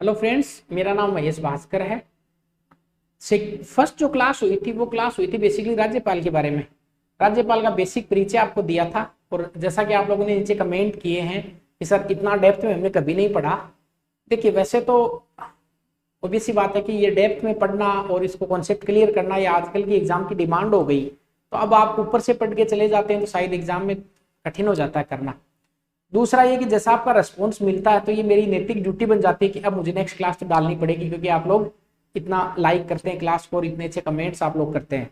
Hello friends, मेरा नाम महेश भास्कर है। फर्स्ट जो क्लास हुई थी वो क्लास हुई थी बेसिकली राज्यपाल के बारे में। राज्यपाल का बेसिक परिचय आपको दिया था और जैसा कि आप लोगों ने नीचे कमेंट किए हैं कि सर इतना डेप्थ में हमने कभी नहीं पढ़ा। देखिए, वैसे तो ऑब्वियस सी बात है कि ये डेप्थ में पढ़ना और इसको कॉन्सेप्ट क्लियर करना ये आजकल की एग्जाम की डिमांड हो गई। तो अब आप ऊपर से पढ़ के चले जाते हैं तो शायद एग्जाम में कठिन हो जाता है करना। दूसरा ये कि जैसा आपका रेस्पॉन्स मिलता है तो ये मेरी नैतिक ड्यूटी बन जाती है कि अब मुझे नेक्स्ट क्लास तो डालनी पड़ेगी, क्योंकि आप लोग इतना लाइक करते हैं क्लास को और इतने अच्छे कमेंट्स आप लोग करते हैं।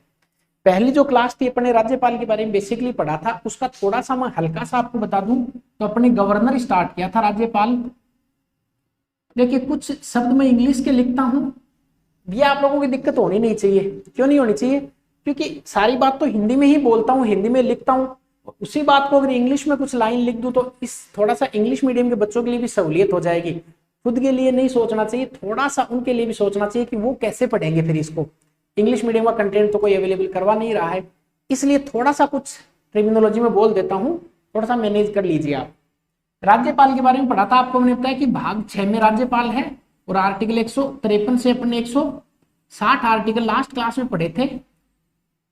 पहली जो क्लास थी अपने राज्यपाल के बारे में बेसिकली पढ़ा था, उसका थोड़ा सा मैं हल्का सा आपको बता दूं तो अपने गवर्नर स्टार्ट किया था राज्यपाल। देखिए, कुछ शब्द मैं इंग्लिश के लिखता हूं, ये आप लोगों की दिक्कत होनी नहीं चाहिए। क्यों नहीं होनी चाहिए? क्योंकि सारी बात तो हिंदी में ही बोलता हूँ, हिंदी में लिखता हूँ। उसी बात को अगर इंग्लिश में कुछ लाइन लिख दूं तो इस थोड़ा सा इंग्लिश मीडियम के बच्चों के लिए भी सहूलियत हो जाएगी। खुद के लिए नहीं सोचना चाहिए, थोड़ा सा उनके लिए भी सोचना चाहिए कि वो कैसे पढ़ेंगे फिर इसको। इंग्लिश मीडियम का कंटेंट तो कोई अवेलेबल करवा नहीं रहा है, इसलिए थोड़ा सा कुछ टर्मिनोलॉजी में बोल देता हूँ, थोड़ा सा मैनेज कर लीजिए आप। राज्यपाल के बारे में पढ़ा था आपको, मैंने बताया कि भाग 6 में राज्यपाल है और आर्टिकल 153 से अपने 160 आर्टिकल लास्ट क्लास में पढ़े थे।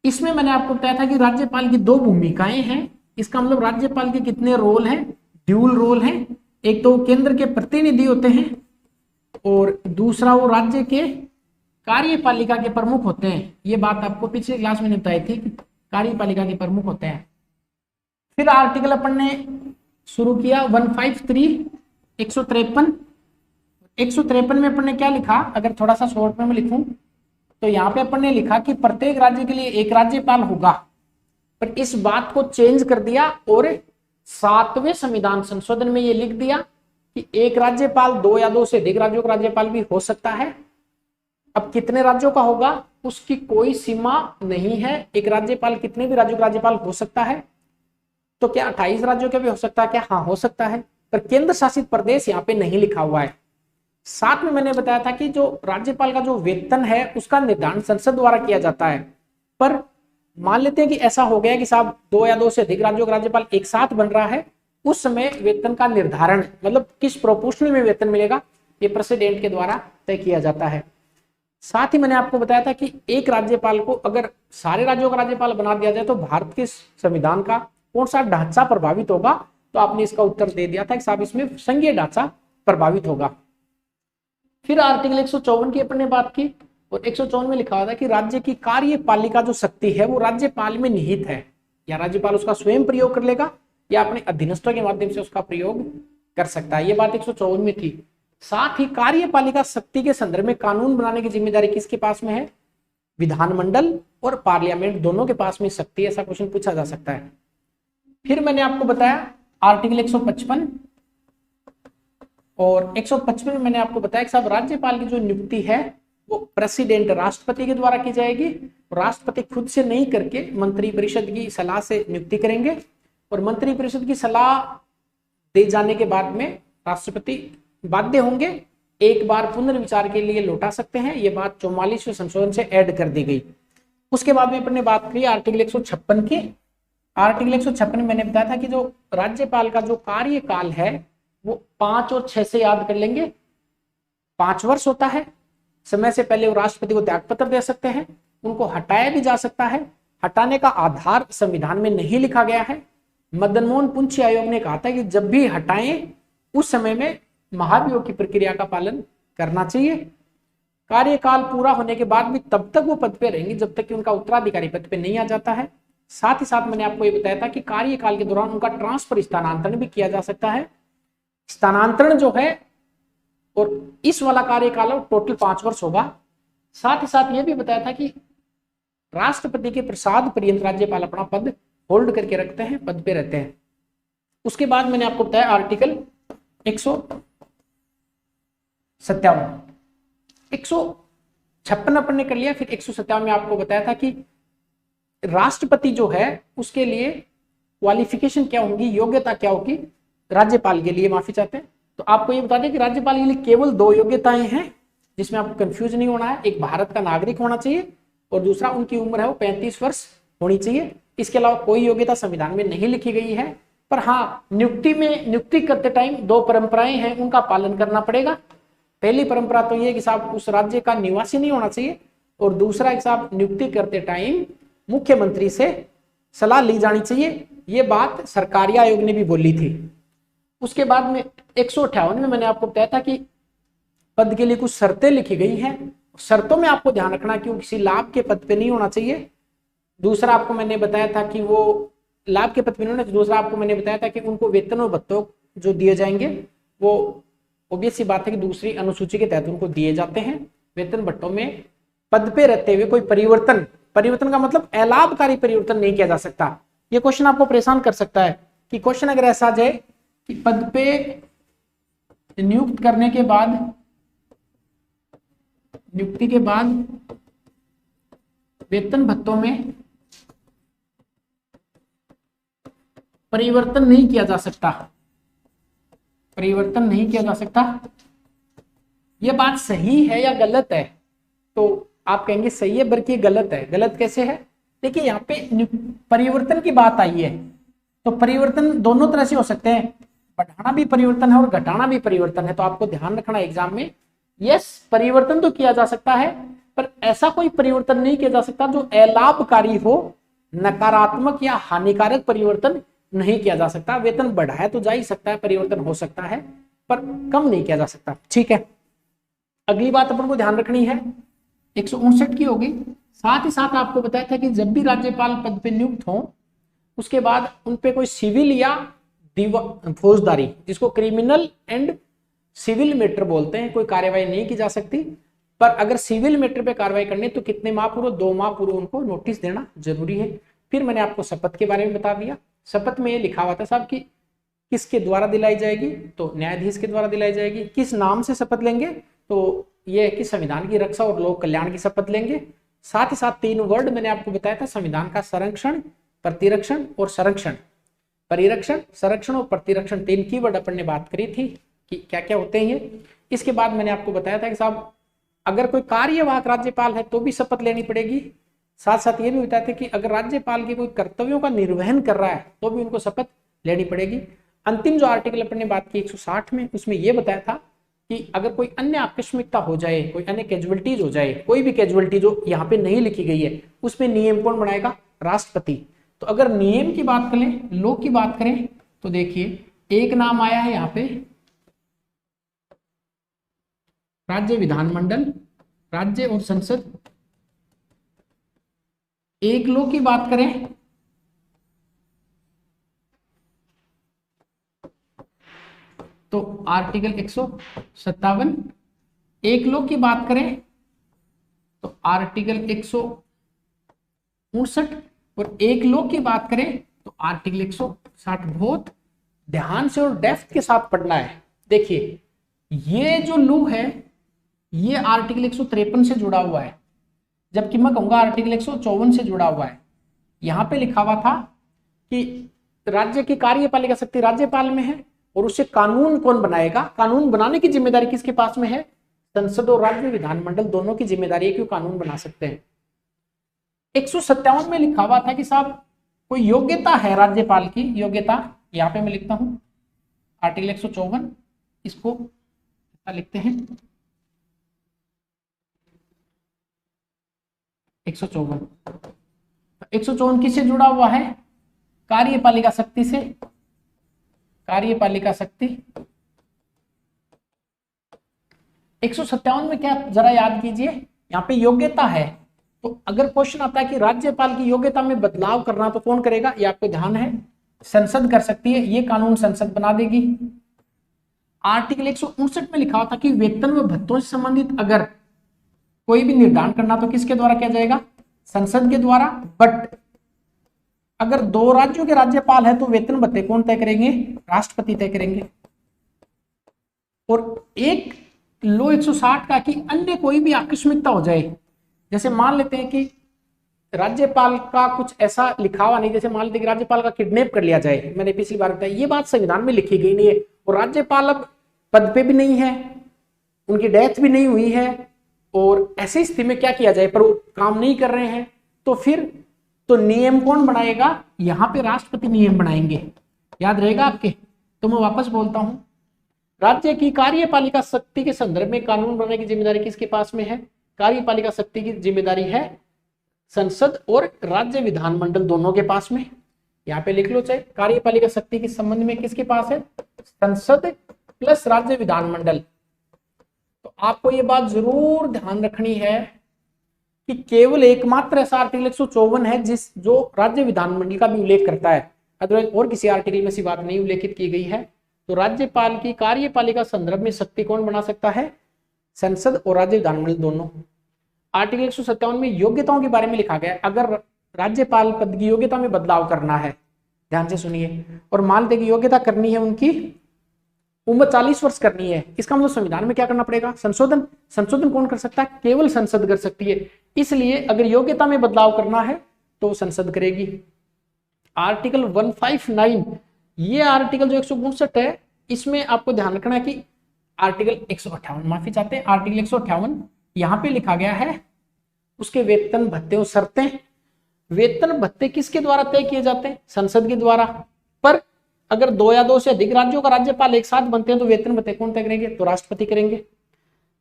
इसमें मैंने आपको बताया था कि राज्यपाल की दो भूमिकाएं हैं। इसका मतलब राज्यपाल के कितने रोल हैं? ड्यूल रोल हैं। एक तो केंद्र के प्रतिनिधि होते हैं और दूसरा वो राज्य के कार्यपालिका के प्रमुख होते हैं। ये बात आपको पिछले क्लास में बताई थी कि कार्यपालिका के प्रमुख होते हैं। फिर आर्टिकल अपन ने शुरू किया 153 153। 153 में अपन ने क्या लिखा, अगर थोड़ा सा शॉर्ट में लिखूं तो यहाँ पे अपन ने लिखा कि प्रत्येक राज्य के लिए एक राज्यपाल होगा, पर इस बात को चेंज कर दिया और 7वें संविधान संशोधन में ये लिख दिया कि एक राज्यपाल दो या दो से अधिक राज्यों का राज्यपाल भी हो सकता है। अब कितने राज्यों का होगा उसकी कोई सीमा नहीं है। एक राज्यपाल कितने भी राज्यों का राज्यपाल हो सकता है। तो क्या 28 राज्यों के भी हो सकता है क्या? हाँ, हो सकता है, पर केंद्र शासित प्रदेश यहाँ पे नहीं लिखा हुआ है। साथ में मैंने बताया था कि जो राज्यपाल का जो वेतन है उसका निर्धारण संसद द्वारा किया जाता है। पर मान लेते हैं कि ऐसा हो गया कि साहब दो या दो से अधिक राज्यों का राज्यपाल एक साथ बन रहा है, उस समय वेतन का निर्धारण मतलब किस प्रोपोर्शनल में वेतन मिलेगा ये प्रेसिडेंट के द्वारा तय किया जाता है। साथ ही मैंने आपको बताया था कि एक राज्यपाल को अगर सारे राज्यों का राज्यपाल बना दिया जाए तो भारत के संविधान का कौन सा ढांचा प्रभावित होगा, तो आपने इसका उत्तर दे दिया था कि साहब इसमें संघीय ढांचा प्रभावित होगा। फिर आर्टिकल 154 की अपन ने बात की और 154 में लिखा हुआ था कि राज्य की कार्यपालिका जो शक्ति है वो राज्यपाल में निहित है। या राज्यपाल उसका स्वयं प्रयोग कर लेगा या अपने अधीनस्थों के माध्यम से उसका प्रयोग कर सकता है। ये बात 154 में थी। साथ ही कार्यपालिका शक्ति के संदर्भ में कानून बनाने की जिम्मेदारी किसके पास में है? विधानमंडल और पार्लियामेंट दोनों के पास में शक्ति है। ऐसा क्वेश्चन पूछा जा सकता है। फिर मैंने आपको बताया आर्टिकल 155 और 155 में मैंने आपको बताया कि साहब राज्यपाल की जो नियुक्ति है वो प्रेसिडेंट राष्ट्रपति के द्वारा की जाएगी। राष्ट्रपति खुद से नहीं करके मंत्रिपरिषद की सलाह से नियुक्ति करेंगे और मंत्रिपरिषद की सलाह दे जाने के बाद में राष्ट्रपति बाध्य होंगे एक बार पुनर्विचार के लिए लौटा सकते हैं। ये बात 44वें संशोधन से ऐड कर दी गई। उसके बाद में अपने बात की आर्टिकल 156 की। आर्टिकल 156 में मैंने बताया था कि जो राज्यपाल का जो कार्यकाल है वो 5 और 6 से याद कर लेंगे। 5 वर्ष होता है। समय से पहले वो राष्ट्रपति को त्यागपत्र दे सकते हैं, उनको हटाया भी जा सकता है। हटाने का आधार संविधान में नहीं लिखा गया है। मदन मोहन पुंछी आयोग ने कहा था कि जब भी हटाएं उस समय में महाभियोग की प्रक्रिया का पालन करना चाहिए। कार्यकाल पूरा होने के बाद भी तब तक वो पद पे रहेंगे जब तक कि उनका उत्तराधिकारी पद पे नहीं आ जाता है। साथ ही साथ मैंने आपको ये बताया था कि कार्यकाल के दौरान उनका ट्रांसफर स्थानांतरण भी किया जा सकता है। स्थानांतरण जो है और इस वाला कार्यकाल टोटल 5 वर्ष होगा। साथ ही साथ यह भी बताया था कि राष्ट्रपति के प्रसाद पर्यंत राज्यपाल अपना पद होल्ड करके रखते हैं, पद पे रहते हैं। उसके बाद मैंने आपको बताया आर्टिकल 157 156 अपन ने कर लिया। फिर 157 में आपको बताया था कि राष्ट्रपति जो है उसके लिए क्वालिफिकेशन क्या होगी, योग्यता क्या होगी राज्यपाल के लिए, माफी चाहते हैं। तो आपको ये बता दें कि राज्यपाल के लिए केवल 2 योग्यताएं हैं जिसमें आपको कंफ्यूज नहीं होना है। एक भारत का नागरिक होना चाहिए और दूसरा उनकी उम्र है वो 35 वर्ष होनी चाहिए। इसके अलावा कोई योग्यता संविधान में नहीं लिखी गई है। पर हाँ, नियुक्ति करते टाइम 2 परंपराएं हैं, उनका पालन करना पड़ेगा। पहली परंपरा तो ये कि साहब उस राज्य का निवासी नहीं होना चाहिए, और दूसरा कि साहब नियुक्ति करते टाइम मुख्यमंत्री से सलाह ली जानी चाहिए। ये बात सरकारी आयोग ने भी बोली थी। उसके बाद में 158 में मैंने आपको बताया था कि पद के लिए कुछ शर्तें लिखी गई हैं। शर्तों में आपको ध्यान रखना कि वो किसी लाभ के पद पे नहीं होना चाहिए। दूसरा आपको मैंने बताया था कि वो लाभ के पद पे नहीं होना। दूसरा आपको मैंने बताया था कि उनको वेतन और भत्तों जो दिए जाएंगे वो ऑब्वियस सी बात है कि दूसरी अनुसूची के तहत उनको दिए जाते हैं। वेतन भत्तों में पद पे रहते हुए कोई परिवर्तन का मतलब अलाभकारी परिवर्तन नहीं किया जा सकता। ये क्वेश्चन आपको परेशान कर सकता है कि क्वेश्चन अगर ऐसा जाए कि पद पे नियुक्त करने के बाद, नियुक्ति के बाद वेतन भत्तों में परिवर्तन नहीं किया जा सकता, परिवर्तन नहीं किया जा सकता, यह बात सही है या गलत है? तो आप कहेंगे सही है, बल्कि गलत है। गलत कैसे है? देखिए यहाँ पे परिवर्तन की बात आई है, तो परिवर्तन दोनों तरह से हो सकते हैं, बढ़ाना भी परिवर्तन है और घटाना भी परिवर्तन है। तो आपको ध्यान रखना एग्जाम में, यस परिवर्तन तो किया जा सकता है, पर ऐसा कोई परिवर्तन नहीं किया जा सकता जो अलाभकारी हो, नकारात्मक या हानिकारक परिवर्तन नहीं किया जा सकता। वेतन बढ़ाया तो जा ही सकता है, परिवर्तन हो सकता है, पर कम नहीं किया जा सकता। ठीक है, अगली बात अपन को ध्यान रखनी है 159 की होगी। साथ ही साथ आपको बताया था कि जब भी राज्यपाल पद पे नियुक्त हो उसके बाद उन पे कोई सिविल या फौजदारी, जिसको क्रिमिनल एंड सिविल मैटर बोलते हैं, कोई कार्यवाही नहीं की जा सकती। पर अगर सिविल मैटर पे कार्रवाई करनी तो कितने माह पूर्व, 2 माह पूर्व उनको नोटिस देना जरूरी है। फिर मैंने आपको शपथ के बारे में बता दिया। शपथ में ये लिखा हुआ था साहब कि किसके द्वारा दिलाई जाएगी, तो न्यायाधीश के द्वारा दिलाई जाएगी। किस नाम से शपथ लेंगे, तो ये है कि संविधान की रक्षा और लोक कल्याण की शपथ लेंगे। साथ ही साथ 3 वर्ड मैंने आपको बताया था, संविधान का संरक्षण, प्रतिरक्षण और संरक्षण। परिरक्षण, संरक्षण और प्रतिरक्षण 3 कीवर्ड अपन ने बात करी थी कि क्या क्या होते हैं ये। इसके बाद मैंने आपको बताया था कि साहब अगर कोई कार्यवाहक राज्यपाल है तो भी शपथ लेनी पड़ेगी। साथ साथ ये भी बताया था कि अगर राज्यपाल के कोई कर्तव्यों का निर्वहन कर रहा है तो भी उनको शपथ लेनी पड़ेगी। अंतिम जो आर्टिकल अपन ने बात की 160 में, उसमें यह बताया था कि अगर कोई अन्य आकस्मिकता हो जाए, कोई अन्य कैजुअलिटीज हो जाए, कोई भी कैजुअलिटी जो यहाँ पे नहीं लिखी गई है, उसमें नियम कौन बनाएगा? राष्ट्रपति। तो अगर नियम की बात करें, लॉ की बात करें, तो देखिए एक नाम आया है यहाँ पे, राज्य विधानमंडल, राज्य और संसद। एक लॉ की बात करें तो आर्टिकल 157। एक लॉ की बात करें तो आर्टिकल 159, और एक लॉ की बात करें तो आर्टिकल 160। बहुत ध्यान से और डेप्थ के साथ पढ़ना है। देखिए ये जो लॉ है ये आर्टिकल 153 से जुड़ा हुआ है, जबकि मैं कहूंगा आर्टिकल 154 से जुड़ा हुआ है। यहां पे लिखा हुआ था कि राज्य की कार्यपालिका शक्ति राज्यपाल में है, और उससे कानून कौन बनाएगा? कानून बनाने की जिम्मेदारी किसके पास में है? संसद और राज्य विधानमंडल दोनों की जिम्मेदारी है कि वो कानून बना सकते हैं। 157 में लिखा हुआ था कि साहब कोई योग्यता है राज्यपाल की, योग्यता यहां पे मैं लिखता हूं आर्टिकल 154, इसको लिखते हैं 154। 154 किससे जुड़ा हुआ है? कार्यपालिका शक्ति से। कार्यपालिका शक्ति 157 में क्या, जरा याद कीजिए, यहाँ पे योग्यता है। तो अगर क्वेश्चन आता है कि राज्यपाल की योग्यता में बदलाव करना तो कौन करेगा? ये आपको ध्यान है, संसद कर सकती है, ये कानून संसद बना देगी। आर्टिकल 159 में लिखा था कि वेतन व भत्तों से संबंधित अगर कोई भी निर्धारण करना तो किसके द्वारा किया जाएगा? संसद के द्वारा। बट अगर 2 राज्यों के राज्यपाल है तो वेतन भत्ते कौन तय करेंगे? राष्ट्रपति तय करेंगे। और एक लॉ 160 का कि अन्य कोई भी आकस्मिकता हो जाए, जैसे मान लेते हैं कि राज्यपाल का कुछ ऐसा लिखा हुआ नहीं, जैसे मान लेते हैं कि राज्यपाल का किडनैप कर लिया जाए, मैंने पिछली बार बताया ये बात संविधान में लिखी गई नहीं है, और राज्यपाल अब पद पे भी नहीं है, उनकी डेथ भी नहीं हुई है, और ऐसी स्थिति में क्या किया जाए, पर वो काम नहीं कर रहे हैं, तो फिर तो नियम कौन बनाएगा? यहां पे राष्ट्रपति नियम बनाएंगे। याद रहेगा आपके? तो मैं वापस बोलता हूं, राज्य की कार्यपालिका शक्ति के संदर्भ में कानून बनाने की जिम्मेदारी किसके पास में है? कार्यपालिका शक्ति की जिम्मेदारी है संसद और राज्य विधानमंडल दोनों के पास में। यहाँ पे लिख लो, चाहे कार्यपालिका शक्ति के संबंध में किसके पास है? संसद प्लस राज्य विधानमंडल। तो आपको ये बात जरूर ध्यान रखनी है कि केवल एकमात्र ऐसा आर्टिकल 154 है जो राज्य विधानमंडल का भी उल्लेख करता है, अदरवाइज और किसी आर्टिकल में ऐसी बात नहीं उल्लेखित की गई है। तो राज्यपाल की कार्यपालिका संदर्भ में शक्ति कौन बना सकता है? संसद और राज्य विधानमंडल दोनों। आर्टिकल 157 में योग्यताओं के बारे में लिखा गया है। अगर राज्यपाल पद की योग्यता में बदलाव करना है, ध्यान से सुनिए, और मान लेते कि योग्यता करनी है उनकी उम्र 40 वर्ष करनी है, इसका मतलब संविधान में क्या करना पड़ेगा? संशोधन। संशोधन कौन कर सकता है? केवल संसद कर सकती है। इसलिए अगर योग्यता में बदलाव करना है तो संसद करेगी। आर्टिकल 159, ये आर्टिकल जो 162 है, इसमें आपको ध्यान रखना है कि आर्टिकल 158, माफी चाहते हैं, आर्टिकल 158 यहां पे लिखा गया है उसके वेतन भत्ते और शर्तें। वेतन भत्ते किसके द्वारा तय किए जाते हैं? संसद के द्वारा। पर अगर 2 या 2 से अधिक राज्यों का राज्यपाल एक साथ बनते हैं तो वेतन भत्ते कौन तय करेंगे? तो राष्ट्रपति करेंगे।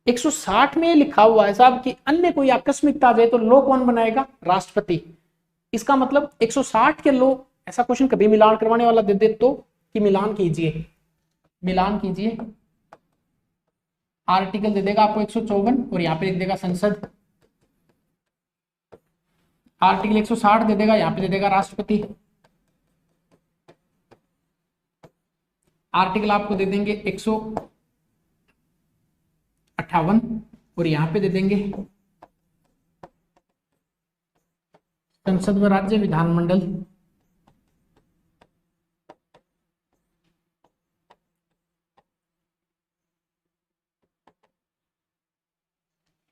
160 में लिखा हुआ है साहब कि अन्य कोई आकस्मिकता आ जाए तो लो कौन बनाएगा? राष्ट्रपति। इसका मतलब 160 के लो, ऐसा क्वेश्चन कभी मिलान करवाने वाला दे दे तो कि मिलान कीजिए, मिलान कीजिए, आर्टिकल दे देगा आपको 154 और यहाँ पे लिख देगा संसद। आर्टिकल 160 दे देगा, यहाँ पे दे देगा राष्ट्रपति। आर्टिकल आपको दे देंगे 158 और यहाँ पे दे देंगे संसद व राज्य विधानमंडल।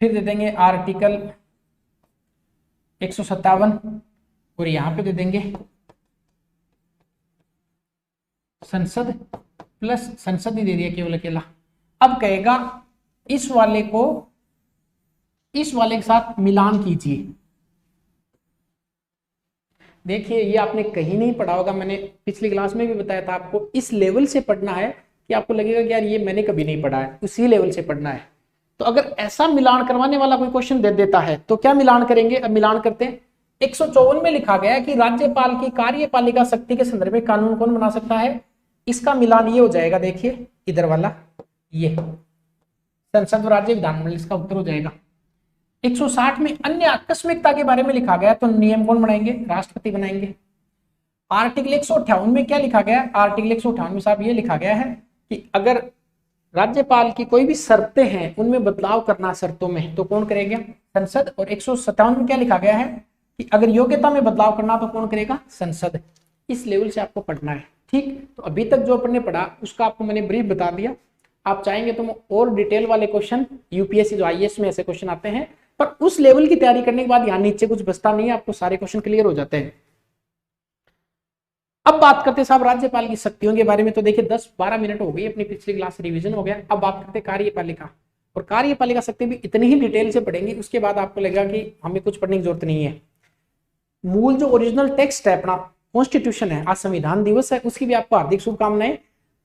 फिर दे देंगे आर्टिकल 157 और यहां पे दे देंगे संसद प्लस संसद ही दे दिया केवल अकेला। अब कहेगा इस वाले के साथ मिलान कीजिए। देखिए ये आपने कहीं नहीं पढ़ा होगा, मैंने पिछली क्लास में भी बताया था आपको, इस लेवल से पढ़ना है कि आपको लगेगा कि यार ये मैंने कभी नहीं पढ़ा है, उसी लेवल से पढ़ना है। तो अगर ऐसा मिलान करवाने वाला कोई क्वेश्चन दे देता है तो क्या मिलान करेंगे? अब मिलान करते हैं। 154 में लिखा गया है कि राज्यपाल की कार्यपालिका शक्ति के संदर्भ में कानून कौन बना सकता है? इसका मिलान ये हो जाएगा, देखिए इधर वाला, ये संसद और राज्य विधानमंडल, इसका उत्तर हो जाएगा। 160 में अन्य आकस्मिकता के बारे में लिखा गया तो नियम कौन बनाएंगे? राष्ट्रपति बनाएंगे। आर्टिकल 158 में क्या लिखा गया? आर्टिकल 158 में साहब ये लिखा गया है कि अगर राज्यपाल की कोई भी शर्तें हैं उनमें बदलाव करना शर्तों में तो कौन करेगा? संसद। और 157 में क्या लिखा गया है कि अगर योग्यता में बदलाव करना तो कौन करेगा? संसद। इस लेवल से आपको पढ़ना है, ठीक। तो अभी तक जो अपन ने पढ़ा उसका आपको मैंने ब्रीफ बता दिया। आप चाहेंगे तो और डिटेल वाले क्वेश्चन यूपीएससी जो आईएएस में ऐसे क्वेश्चन आते हैं, पर उस लेवल की तैयारी करने के बाद यहाँ नीचे कुछ बचता नहीं है, आपको सारे क्वेश्चन क्लियर हो जाते हैं। अब बात करते हैं साहब राज्यपाल की शक्तियों के बारे में। तो देखिए 10-12 मिनट हो गई, अपनी पिछली क्लास रिवीजन हो गया। अब बात करते हैं कार्यपालिका, और कार्यपालिका शक्ति भी इतनी ही डिटेल से पढ़ेंगे, उसके बाद आपको लगेगा कि हमें कुछ पढ़ने की जरूरत नहीं है। मूल जो ओरिजिनल टेक्स्ट है अपना कॉन्स्टिट्यूशन है, आज संविधान दिवस है, उसकी भी आपको हार्दिक शुभकामनाएं।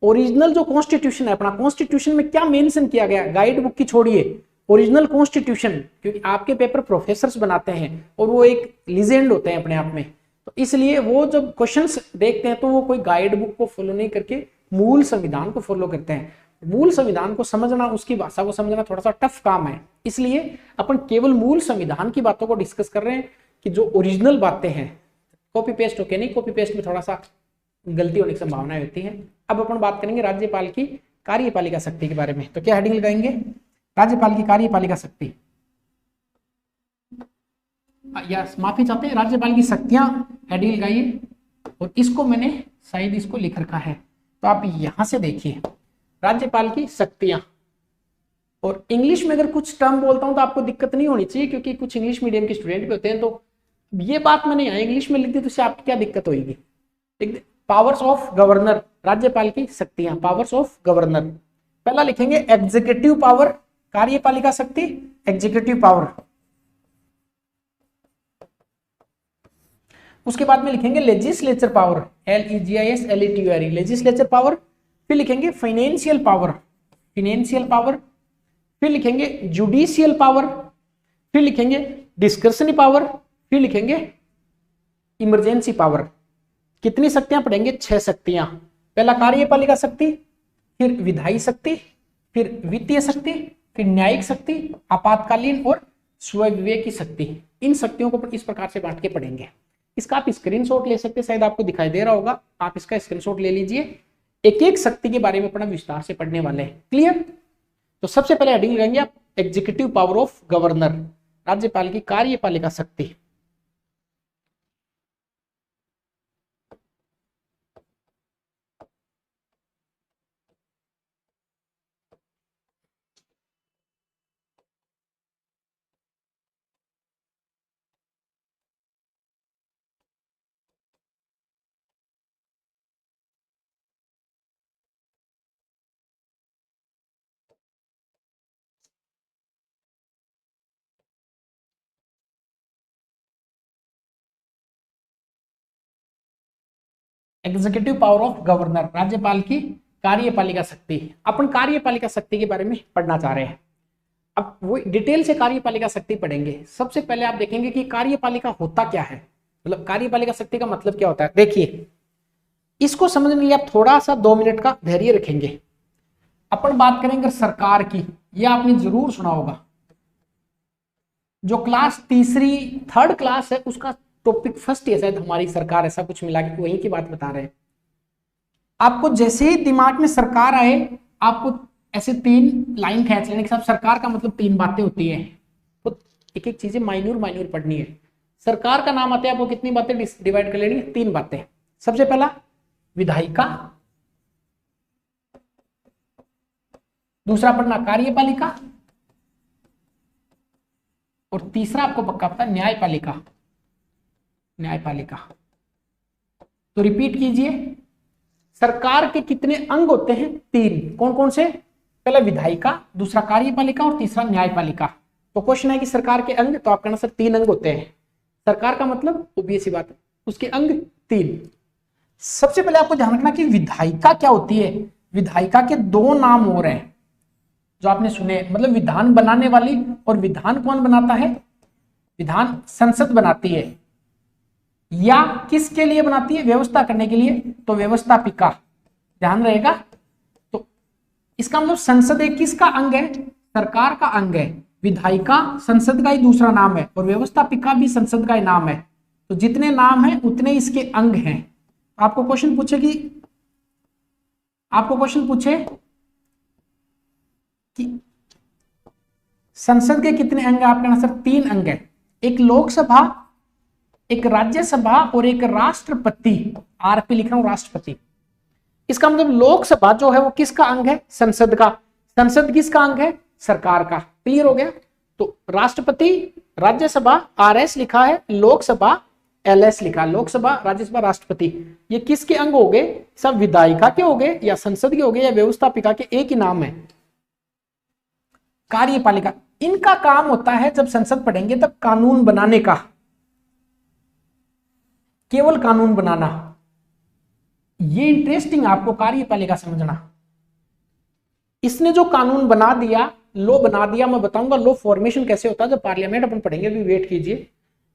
ओरिजिनल जो कॉन्स्टिट्यूशन है अपना, कॉन्स्टिट्यूशन में क्या मेंशन किया गया, गाइड बुक की छोड़िए, ओरिजिनल कॉन्स्टिट्यूशन, क्योंकि आपके पेपर प्रोफेसर्स बनाते हैं और वो एक लीजेंड होते हैं अपने आप में, तो इसलिए वो जब क्वेश्चंस देखते हैं तो वो कोई गाइड बुक को फॉलो नहीं करके मूल संविधान को फॉलो करते हैं। मूल संविधान को समझना, उसकी भाषा को समझना थोड़ा सा टफ काम है, इसलिए अपन केवल मूल संविधान की बातों को डिस्कस कर रहे हैं कि जो ओरिजिनल बातें हैं, कॉपी पेस्ट होके नहीं, कॉपी पेस्ट में थोड़ा सा गलती होने की संभावना होती है। अब अपन बात करेंगे राज्यपाल की कार्यपालिका शक्ति के बारे में। तो क्या हेडिंग लगाएंगे? राज्यपाल की कार्यपालिका शक्ति, या माफी चाहते हैं राज्यपाल की शक्तियां, हेडिंग लगाइए। और इसको मैंने शायद इसको लिख रखा है, तो आप यहां से देखिए राज्यपाल की शक्तियां। और इंग्लिश में अगर कुछ टर्म बोलता हूं तो आपको दिक्कत नहीं होनी चाहिए, क्योंकि कुछ इंग्लिश मीडियम के स्टूडेंट भी होते हैं, तो ये बात मैंने यहाँ इंग्लिश में लिख दी तो इससे आपकी क्या दिक्कत होगी? पावर्स ऑफ गवर्नर, राज्यपाल की शक्तियां, पावर्स ऑफ गवर्नर। पहला लिखेंगे एग्जीक्यूटिव पावर, कार्यपालिका शक्ति, एग्जीक्यूटिव पावर। उसके बाद में लिखेंगे legislature power, LEGISLATURE, legislature power. फिर लिखेंगे फाइनेंशियल पावर, फिनेंशियल पावर, फिर लिखेंगे जुडिशियल पावर, फिर लिखेंगे डिस्कशनरी पावर, फिर लिखेंगे इमरजेंसी पावर। कितनी शक्तियां पढ़ेंगे? 6 शक्तियां। पहला कार्यपालिका शक्ति, फिर विधायी शक्ति, फिर वित्तीय शक्ति, फिर न्यायिक शक्ति, आपातकालीन और स्वविवेकी शक्ति। इन शक्तियों को इस प्रकार से बांट के पढ़ेंगे। इसका आप स्क्रीनशॉट ले सकते हैं, शायद आपको दिखाई दे रहा होगा, आप इसका स्क्रीनशॉट ले लीजिए। एक एक शक्ति के बारे में अपना विस्तार से पढ़ने वाले हैं। क्लियर? तो सबसे पहले हेडिंग लगाएंगे आप एग्जीक्यूटिव पावर ऑफ गवर्नर, राज्यपाल की कार्यपालिका शक्ति। एग्जीक्यूटिव पावर ऑफ गवर्नर, राज्यपाल की कार्यपालिका शक्ति। अपन कार्यपालिका शक्ति के बारे में पढ़ना चाह रहे हैं। अब वो डिटेल से कार्यपालिका शक्ति पढ़ेंगे। सबसे पहले आप देखेंगे कि कार्यपालिका होता क्या है, मतलब कार्यपालिका शक्ति का मतलब क्या होता है। देखिए, इसको समझने के लिए आप थोड़ा सा 2 मिनट का धैर्य रखेंगे। अपन बात करेंगे सरकार की, यह आपने जरूर सुना होगा। जो क्लास तीसरी 3rd क्लास है उसका टॉपिक फर्स्ट है शायद, हमारी सरकार, ऐसा कुछ मिला के वहीं की बात बता रहे हैं। आपको जैसे ही दिमाग में सरकार आए, आपको ऐसे 3 लाइन खींच लेने के साथ सरकार का मतलब 3 बातें होती है। तो एक एक चीजें माइन्यूर पढ़नी है। सरकार का नाम आते हैं, आपको कितनी बातें डिवाइड कर लेनी है? 3 बातें। सबसे पहला विधायिका, दूसरा पढ़ना कार्यपालिका, और तीसरा आपको पक्का पता न्यायपालिका। न्यायपालिका। तो रिपीट कीजिए, सरकार के कितने अंग होते हैं? 3। कौन कौन से? पहला विधायिका, दूसरा कार्यपालिका और तीसरा न्यायपालिका। तो क्वेश्चन है कि सरकार के अंग, तो आपका आंसर 3 अंग होते हैं। सरकार का मतलब ओबीएस सी बात है, उसके अंग 3। सबसे पहले आपको ध्यान रखना कि विधायिका क्या होती है। विधायिका के 2 नाम और हैं जो आपने सुने, मतलब विधान बनाने वाली। और विधान कौन बनाता है? विधान संसद बनाती है। या किसके लिए बनाती है? व्यवस्था करने के लिए। तो व्यवस्थापिका, ध्यान रहेगा। तो इसका मतलब संसद एक किसका अंग है? सरकार का अंग है। विधायिका संसद का ही दूसरा नाम है, और व्यवस्थापिका भी संसद का ही नाम है। तो जितने नाम हैं उतने इसके अंग हैं। आपको क्वेश्चन पूछे कि संसद के कितने अंग है? आपका आंसर 3 अंग है। एक लोकसभा, एक राज्यसभा और एक राष्ट्रपति। आरपी लिख रहा हूं, राष्ट्रपति। इसका मतलब लोकसभा जो है वो किसका अंग है? संसद का। संसद किसका अंग है? सरकार का। क्लियर हो गया? तो राष्ट्रपति, राज्यसभा आरएस लिखा है, लोकसभा एलएस लिखा है। लोकसभा, राज्यसभा, राष्ट्रपति, ये किसके अंग हो गए? सब विधायिका के हो गए, या संसद के हो गए, या व्यवस्थापिका के। एक ही नाम है कार्यपालिका। इनका काम होता है, जब संसद पढ़ेंगे तब कानून बनाने का, केवल कानून बनाना। ये इंटरेस्टिंग आपको कार्यपालिका समझना। इसने जो कानून बना दिया, लॉ बना दिया, मैं बताऊंगा लॉ फॉर्मेशन कैसे होता है जब पार्लियामेंट अपन पढ़ेंगे, अभी वेट कीजिए।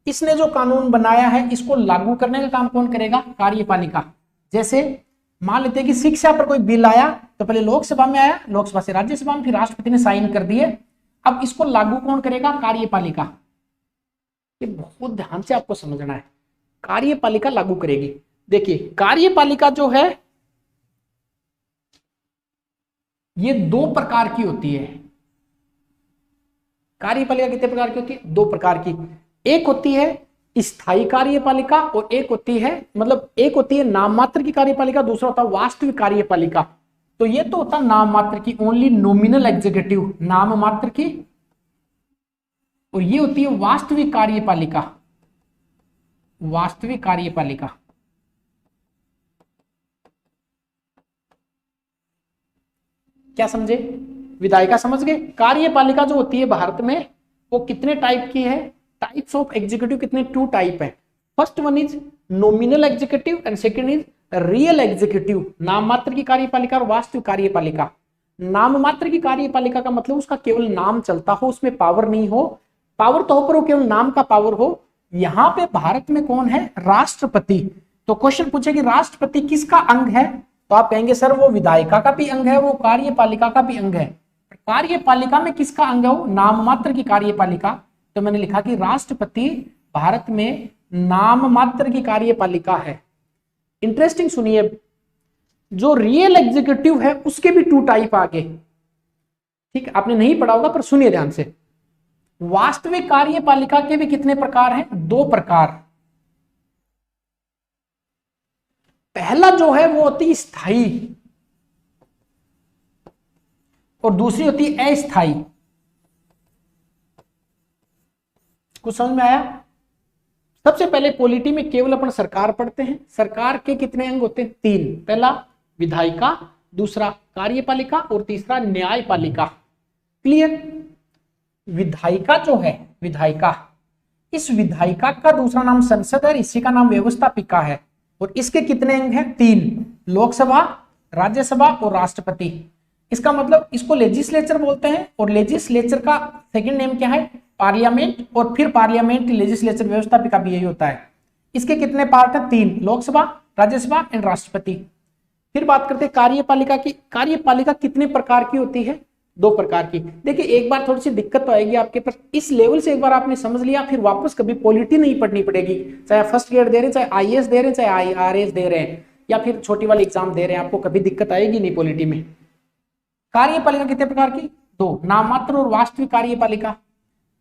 इसने जो कानून बनाया है, इसको लागू करने का काम कौन करेगा? कार्यपालिका। जैसे मान लेते हैं कि शिक्षा पर कोई बिल आया, तो पहले लोकसभा में आया, लोकसभा से राज्यसभा में, फिर राष्ट्रपति ने साइन कर दिए। अब इसको लागू कौन करेगा? कार्यपालिका। ये बहुत ध्यान से आपको समझना है। कार्यपालिका लागू करेगी। देखिए, कार्यपालिका जो है ये 2 प्रकार की होती है। कार्यपालिका कितने प्रकार की होती है? 2 प्रकार की। एक होती है स्थायी कार्यपालिका, और एक होती है नाम मात्र की कार्यपालिका, दूसरा होता है वास्तविक कार्यपालिका। तो ये तो होता नाम मात्र की, ओनली नॉमिनल एग्जीक्यूटिव, नाम मात्र की। और ये होती है वास्तविक कार्यपालिका। वास्तविक कार्यपालिका। क्या समझे? विधायिका समझ गए। कार्यपालिका जो होती है भारत में, वो कितने टाइप की है? टाइप्स ऑफ एग्जीक्यूटिव कितने? 2 टाइप है। First one is nominal executive and second is real executive. नाम मात्र की कार्यपालिका और वास्तविक कार्यपालिका। नाम मात्र की कार्यपालिका का मतलब उसका केवल नाम चलता हो, उसमें पावर नहीं हो, पावर तो हो पर वो केवल नाम का पावर हो। यहाँ पे भारत में कौन है? राष्ट्रपति। तो क्वेश्चन पूछे कि राष्ट्रपति किसका अंग है, तो आप कहेंगे सर वो विधायिका का भी अंग है, वो कार्यपालिका का भी अंग है। कार्यपालिका में किसका अंग है? वो नाम मात्र की कार्यपालिका। तो मैंने लिखा कि राष्ट्रपति भारत में नाम मात्र की कार्यपालिका है। इंटरेस्टिंग सुनिए, जो रियल एग्जीक्यूटिव है उसके भी 2 टाइप आगे, ठीक, आपने नहीं पढ़ा होगा पर सुनिए ध्यान से। वास्तविक कार्यपालिका के भी कितने प्रकार हैं? 2 प्रकार। पहला जो है वो होती है स्थायी और दूसरी होती है अस्थायी। कुछ समझ में आया? सबसे पहले पॉलिटी में केवल अपन सरकार पढ़ते हैं। सरकार के कितने अंग होते हैं? 3। पहला विधायिका, दूसरा कार्यपालिका और तीसरा न्यायपालिका। क्लियर? विधायिका जो है, विधायिका, इस विधायिका का दूसरा नाम संसद है, इसी का नाम व्यवस्थापिका है। और इसके कितने अंग हैं? 3, लोकसभा, राज्यसभा और राष्ट्रपति। इसका मतलब इसको लेजिस्लेचर बोलते हैं, और लेजिस्लेचर का सेकंड नेम क्या है? पार्लियामेंट, और फिर पार्लियामेंट, लेजिस्लेचर, व्यवस्थापिका भी यही होता है। इसके कितने पार्ट हैं? 3, लोकसभा, राज्यसभा एंड राष्ट्रपति। फिर बात करते हैं कार्यपालिका की। कार्यपालिका कितने प्रकार की होती है? 2 प्रकार की। देखिए एक बार थोड़ी सी दिक्कत तो आएगी आपके पास, इस लेवल से एक बार आपने समझ लिया, फिर वापस कभी पॉलिटी नहीं पढ़नी पड़ेगी। चाहे फर्स्ट ग्रेड दे रहे हैं, चाहे आईएएस दे रहे हैं, चाहे आईआरएस दे रहे हैं, या फिर छोटी वाली एग्जाम दे रहे हैं, आपको कभी दिक्कत आएगी नहीं पॉलिटी में। कार्यपालिका कितने प्रकार की? 2, नाम मात्र और वास्तविक कार्यपालिका।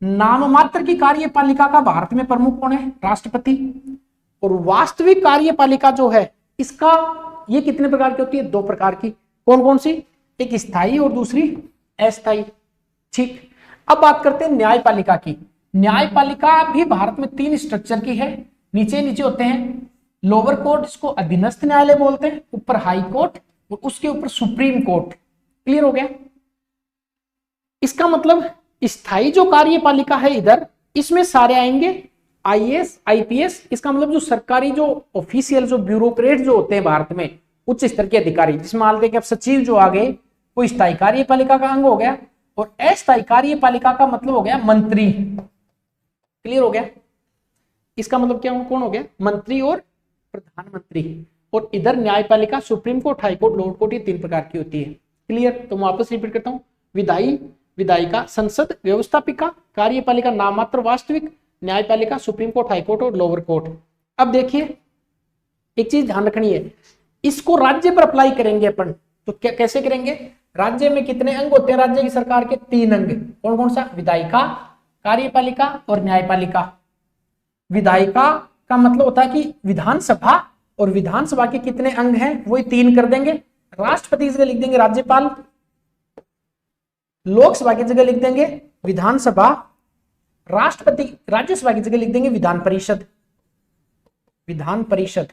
नाम मात्र की कार्यपालिका का भारत में प्रमुख कौन है? राष्ट्रपति। और वास्तविक कार्यपालिका जो है इसका, ये कितने प्रकार की होती है? 2 प्रकार की। कौन कौन सी? एक स्थायी और दूसरी अस्थायी। ठीक, अब बात करते हैं न्यायपालिका की। न्यायपालिका भी भारत में 3 स्ट्रक्चर की है। नीचे नीचे होते हैं लोअर कोर्ट, इसको अधीनस्थ न्यायालय बोलते हैं, ऊपर हाई कोर्ट और उसके ऊपर सुप्रीम कोर्ट। क्लियर हो गया? इसका मतलब स्थायी जो कार्यपालिका है इधर, इसमें सारे आएंगे आईएएस, आईपीएस। इसका मतलब जो सरकारी जो ऑफिशियल जो ब्यूरोक्रेट जो होते हैं भारत में, उच्च स्तर के अधिकारी, जिसमें मान लेते हैं कि अब सचिव जो आ गए, वो स्थायी कार्यपालिका का अंग हो गया। और अस्थायी कार्यपालिका का मतलब हो गया मंत्री। क्लियर हो गया? इसका मतलब क्या, कौन हो गया? मंत्री और प्रधानमंत्री। और इधर न्यायपालिका supreme court, high court, lower court, ये 3 प्रकार की होती है। क्लियर? तो मैं वापस रिपीट करता हूं, विधायी, विधायिका, संसद, व्यवस्थापिका, कार्यपालिका नाम मात्र वास्तविक, न्यायपालिका सुप्रीम कोर्ट, हाई कोर्ट और लोअर कोर्ट। अब देखिए एक चीज ध्यान रखनी है, इसको राज्य पर अप्लाई करेंगे अपन तो कैसे करेंगे? राज्य में कितने अंग होते हैं राज्य की सरकार के? 3 अंग। कौन कौन सा? विधायिका, कार्यपालिका और न्यायपालिका। विधायिका का मतलब होता है कि विधानसभा, और विधानसभा के कितने अंग हैं? वही 3 कर देंगे। राष्ट्रपति की जगह लिख देंगे राज्यपाल, लोकसभा की जगह लिख देंगे विधानसभा, राष्ट्रपति, राज्यसभा की जगह लिख देंगे विधान परिषद। विधान परिषद।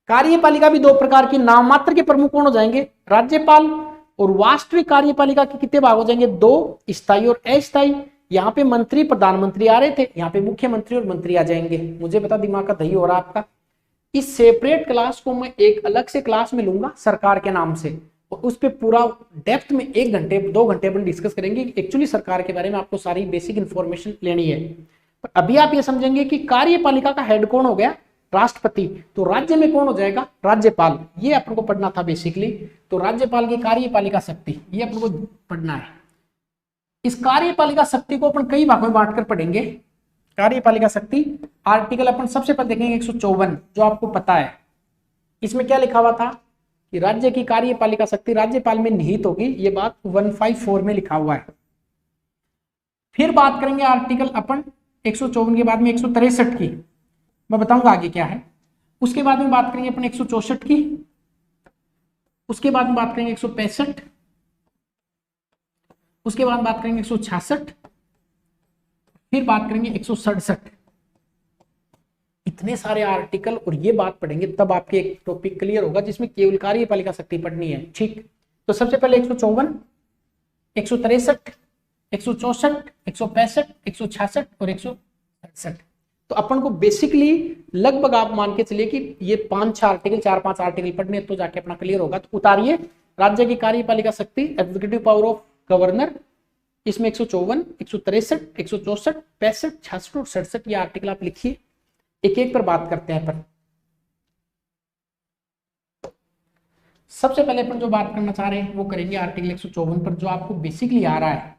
कार्यपालिका भी 2 प्रकार की, नाम मात्र के प्रमुख कौन हो जाएंगे? राज्यपाल। और वास्तविक कार्यपालिका के कितने भाग हो जाएंगे? 2, स्थायी और अस्थायी। यहाँ पे मंत्री, प्रधानमंत्री आ रहे थे, यहाँ पे मुख्यमंत्री और मंत्री आ जाएंगे। मुझे पता दिमाग का दही हो रहा है आपका। इस सेपरेट क्लास को मैं एक अलग से क्लास में लूंगा सरकार के नाम से, और उस पर पूरा डेप्थ में 1 घंटे 2 घंटे अपन डिस्कस करेंगे। एक्चुअली सरकार के बारे में आपको सारी बेसिक इंफॉर्मेशन लेनी है। पर अभी आप ये समझेंगे कि कार्यपालिका का हेड कौन हो गया? राष्ट्रपति। तो राज्य में कौन हो जाएगा? राज्यपाल। ये अपन को पढ़ना था बेसिकली। तो राज्यपाल की कार्यपालिका शक्ति, ये अपन को पढ़ना है। इस कार्यपालिका शक्ति को अपन कई भागों में बांटकर पढ़ेंगे। कार्यपालिका शक्ति आर्टिकल अपन सबसे पहले देखेंगे 154, जो आपको पता है। इसमें क्या लिखा हुआ था कि राज्य की कार्यपालिका शक्ति राज्यपाल में निहित होगी। ये बात 154 में लिखा हुआ है। फिर बात करेंगे आर्टिकल अपन 154 के बाद में 163 की, मैं बताऊंगा आगे क्या है। उसके बाद में बात करेंगे अपन 164 की, उसके बाद में बात करेंगे 165, उसके बाद बात करेंगे 166, फिर बात करेंगे 167। इतने सारे आर्टिकल और ये बात पढ़ेंगे तब आपके एक टॉपिक क्लियर होगा जिसमें केवल कार्यपालिका शक्ति पढ़नी है। ठीक, तो सबसे पहले 154, 163, 164, 165, 166 और 167। तो अपन को बेसिकली लगभग आप मान के चलिए कि ये 5-6 आर्टिकल 4-5 आर्टिकल पढ़ने तो जाके अपना क्लियर होगा। तो उतारिए राज्य की कार्यपालिका शक्ति, एग्जीक्यूटिव पावर ऑफ गवर्नर, इसमें 154, 163, 164, 65, 66 और 67 ये आर्टिकल आप लिखिए, एक एक पर बात करते हैं अपन। सबसे पहले अपन जो बात करना चाह रहे हैं वो करेंगे आर्टिकल 154 पर, जो आपको बेसिकली आ रहा है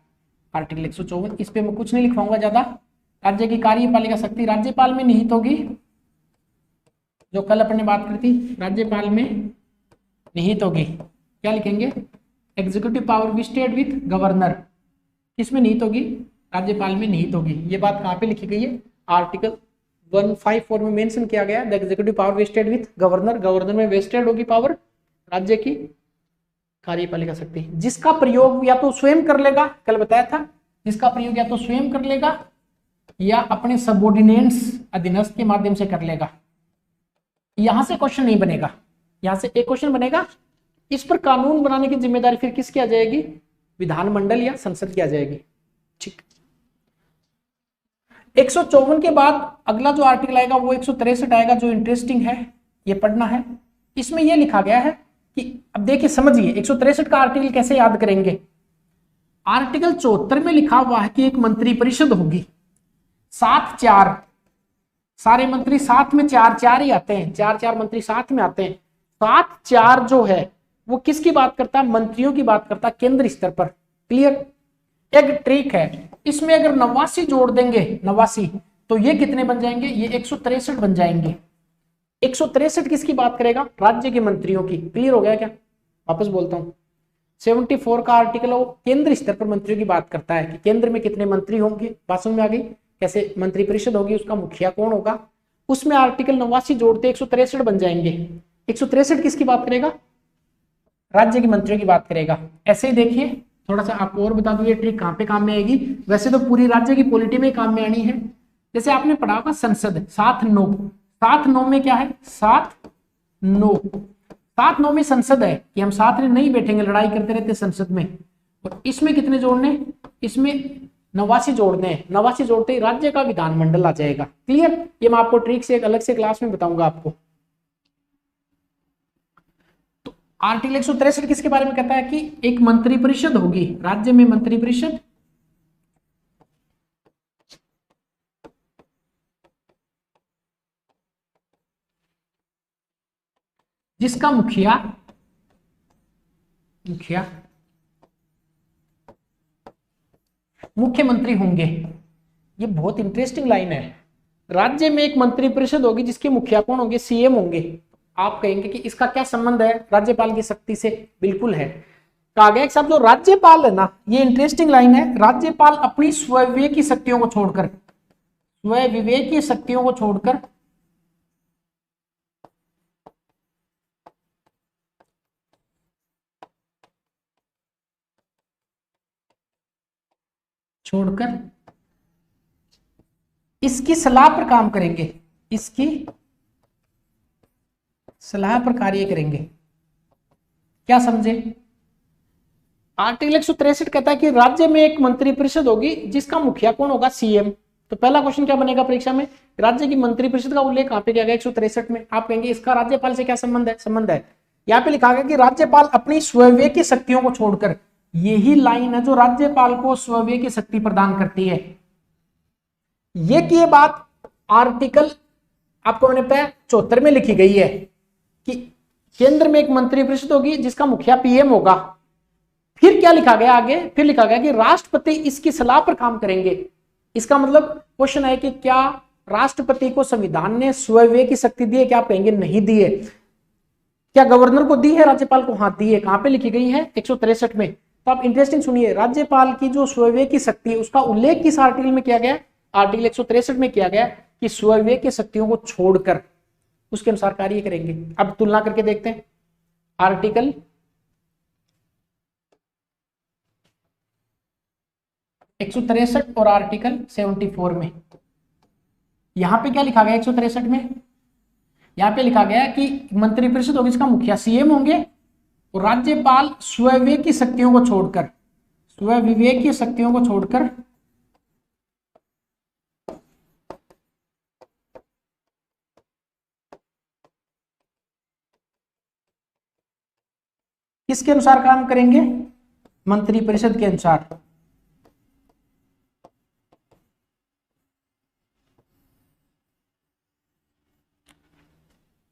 आर्टिकल 154। इस पे मैं कुछ नहीं लिखवाऊंगा ज्यादा। राज्य की कार्यपालिका शक्ति राज्यपाल में निहित होगी, जो कल अपन ने बात करी थी, राज्यपाल में निहित होगी। क्या लिखेंगे? Executive power vested with governor, किसमें निहित होगी? राज्यपाल में निहित होगी। ये बात कहाँ पे लिखी गई है? आर्टिकल 154 में मेंशन किया गया, the executive power vested with governor, governor में वेस्टेड होगी पावर राज्य की कार्यपालिका शक्ति, जिसका प्रयोग या तो स्वयं कर लेगा, कल बताया था, जिसका प्रयोग या तो स्वयं कर लेगा या अपने सबऑर्डिनेट्स अधीनस्थ के माध्यम से कर लेगा। यहां से क्वेश्चन नहीं बनेगा, यहां से एक क्वेश्चन बनेगा, इस पर कानून बनाने की जिम्मेदारी फिर किसकी आ जाएगी? विधानमंडल या संसद की आ जाएगी। ठीक। 154 के बाद अगला जो आर्टिकल आएगा वो 163 आएगा, जो इंटरेस्टिंग है, ये पढ़ना है। इसमें यह लिखा गया है कि अब देखिए समझिए 163 का आर्टिकल कैसे याद करेंगे। आर्टिकल 74 में लिखा हुआ है कि एक मंत्री परिषद होगी, 7-4 सारे मंत्री साथ में 4-4 ही आते हैं, 4-4 मंत्री साथ में आते हैं। 7-4 जो है वो किसकी बात करता है? मंत्रियों की बात करता है केंद्र स्तर पर। क्लियर? एक ट्रिक है, इसमें अगर 89 जोड़ देंगे, 89, तो ये कितने बन जाएंगे? ये 163 बन जाएंगे। 163 किसकी बात करेगा? राज्य के मंत्रियों की। क्लियर हो गया क्या? वापस बोलता हूं, 74 का आर्टिकल वो केंद्र स्तर पर मंत्रियों की बात करता है कि केंद्र में कितने मंत्री होंगे। बात समझ में आ गई? कैसे मंत्री परिषद होगी, उसका मुखिया कौन होगा, उसमें आर्टिकल 89 जोड़ते 163 बन जाएंगे। 163 किसकी बात करेगा? राज्य के मंत्रियों की बात करेगा। ऐसे ही देखिए, थोड़ा सा आपको और बता दूं ये ट्रिक कहां पे काम में आएगी। वैसे तो पूरी राज्य की पॉलिटी में काम में आनी है। जैसे आपने पढ़ा होगा संसद 7-9, 7-9 में क्या है? 7-9 में संसद है कि हम साथ में नहीं बैठेंगे, लड़ाई करते रहते संसद में। और इसमें कितने जोड़ने? इसमें 89 जोड़ने हैं। 89 जोड़ते ही राज्य का विधानमंडल आ जाएगा। क्लियर? ये मैं आपको ट्रिक से एक अलग से क्लास में बताऊंगा आपको। तो आर्टिकल 163 किसके बारे में कहता है कि एक मंत्री परिषद होगी, राज्य में मंत्री परिषद, जिसका मुखिया मुख्यमंत्री होंगे। ये बहुत इंटरेस्टिंग लाइन है। राज्य में एक मंत्री परिषद होगी जिसके मुखिया कौन होंगे? सीएम होंगे। आप कहेंगे कि इसका क्या संबंध है राज्यपाल की शक्ति से? बिल्कुल है। कहा गया साहब जो राज्यपाल है ना, ये इंटरेस्टिंग लाइन है, राज्यपाल अपनी स्वविवेक की शक्तियों को छोड़कर, स्वविवेक की शक्तियों को छोड़कर इसकी सलाह पर काम करेंगे, इसकी सलाह पर कार्य करेंगे। क्या समझे? आर्टिकल 163 कहता है कि राज्य में एक मंत्री परिषद होगी जिसका मुखिया कौन होगा? सीएम। तो पहला क्वेश्चन क्या बनेगा परीक्षा में? राज्य की मंत्री परिषद का उल्लेख कहां पे किया गया? 163 में। आप कहेंगे इसका राज्यपाल से क्या संबंध है? संबंध है। यहाँ पे लिखा गया कि राज्यपाल अपनी स्वविवेक की शक्तियों को छोड़कर, यही लाइन है जो राज्यपाल को स्वविवेक की शक्ति प्रदान करती है। ये की ये बात आर्टिकल आपको मैंने बताया 74 में लिखी गई है कि केंद्र में एक मंत्री परिषद होगी जिसका मुखिया पीएम होगा। फिर क्या लिखा गया आगे? फिर लिखा गया कि राष्ट्रपति इसकी सलाह पर काम करेंगे। इसका मतलब क्वेश्चन है कि क्या राष्ट्रपति को संविधान ने स्वविवेक की शक्ति दी है? क्या आप कहेंगे नहीं दी है। क्या गवर्नर को दी है? राज्यपाल को हाँ दी है। कहां पे लिखी गई है? 163 में। तो आप इंटरेस्टिंग सुनिए, राज्यपाल की जो स्वविवेक की शक्ति है उसका उल्लेख किस आर्टिकल में किया गया? आर्टिकल 163 में किया गया कि स्वविवेक की शक्तियों को छोड़कर उसके अनुसार कार्य करेंगे। अब तुलना करके देखते हैं आर्टिकल 163 और आर्टिकल 74 में। यहां पे क्या लिखा गया? 163 में यहां पे लिखा गया कि मंत्री परिषद होगी इसका मुखिया सीएम होंगे और राज्यपाल स्वविवेक की शक्तियों को छोड़कर, स्वविवेक की शक्तियों को छोड़कर किसके अनुसार काम करेंगे? मंत्रिपरिषद के अनुसार।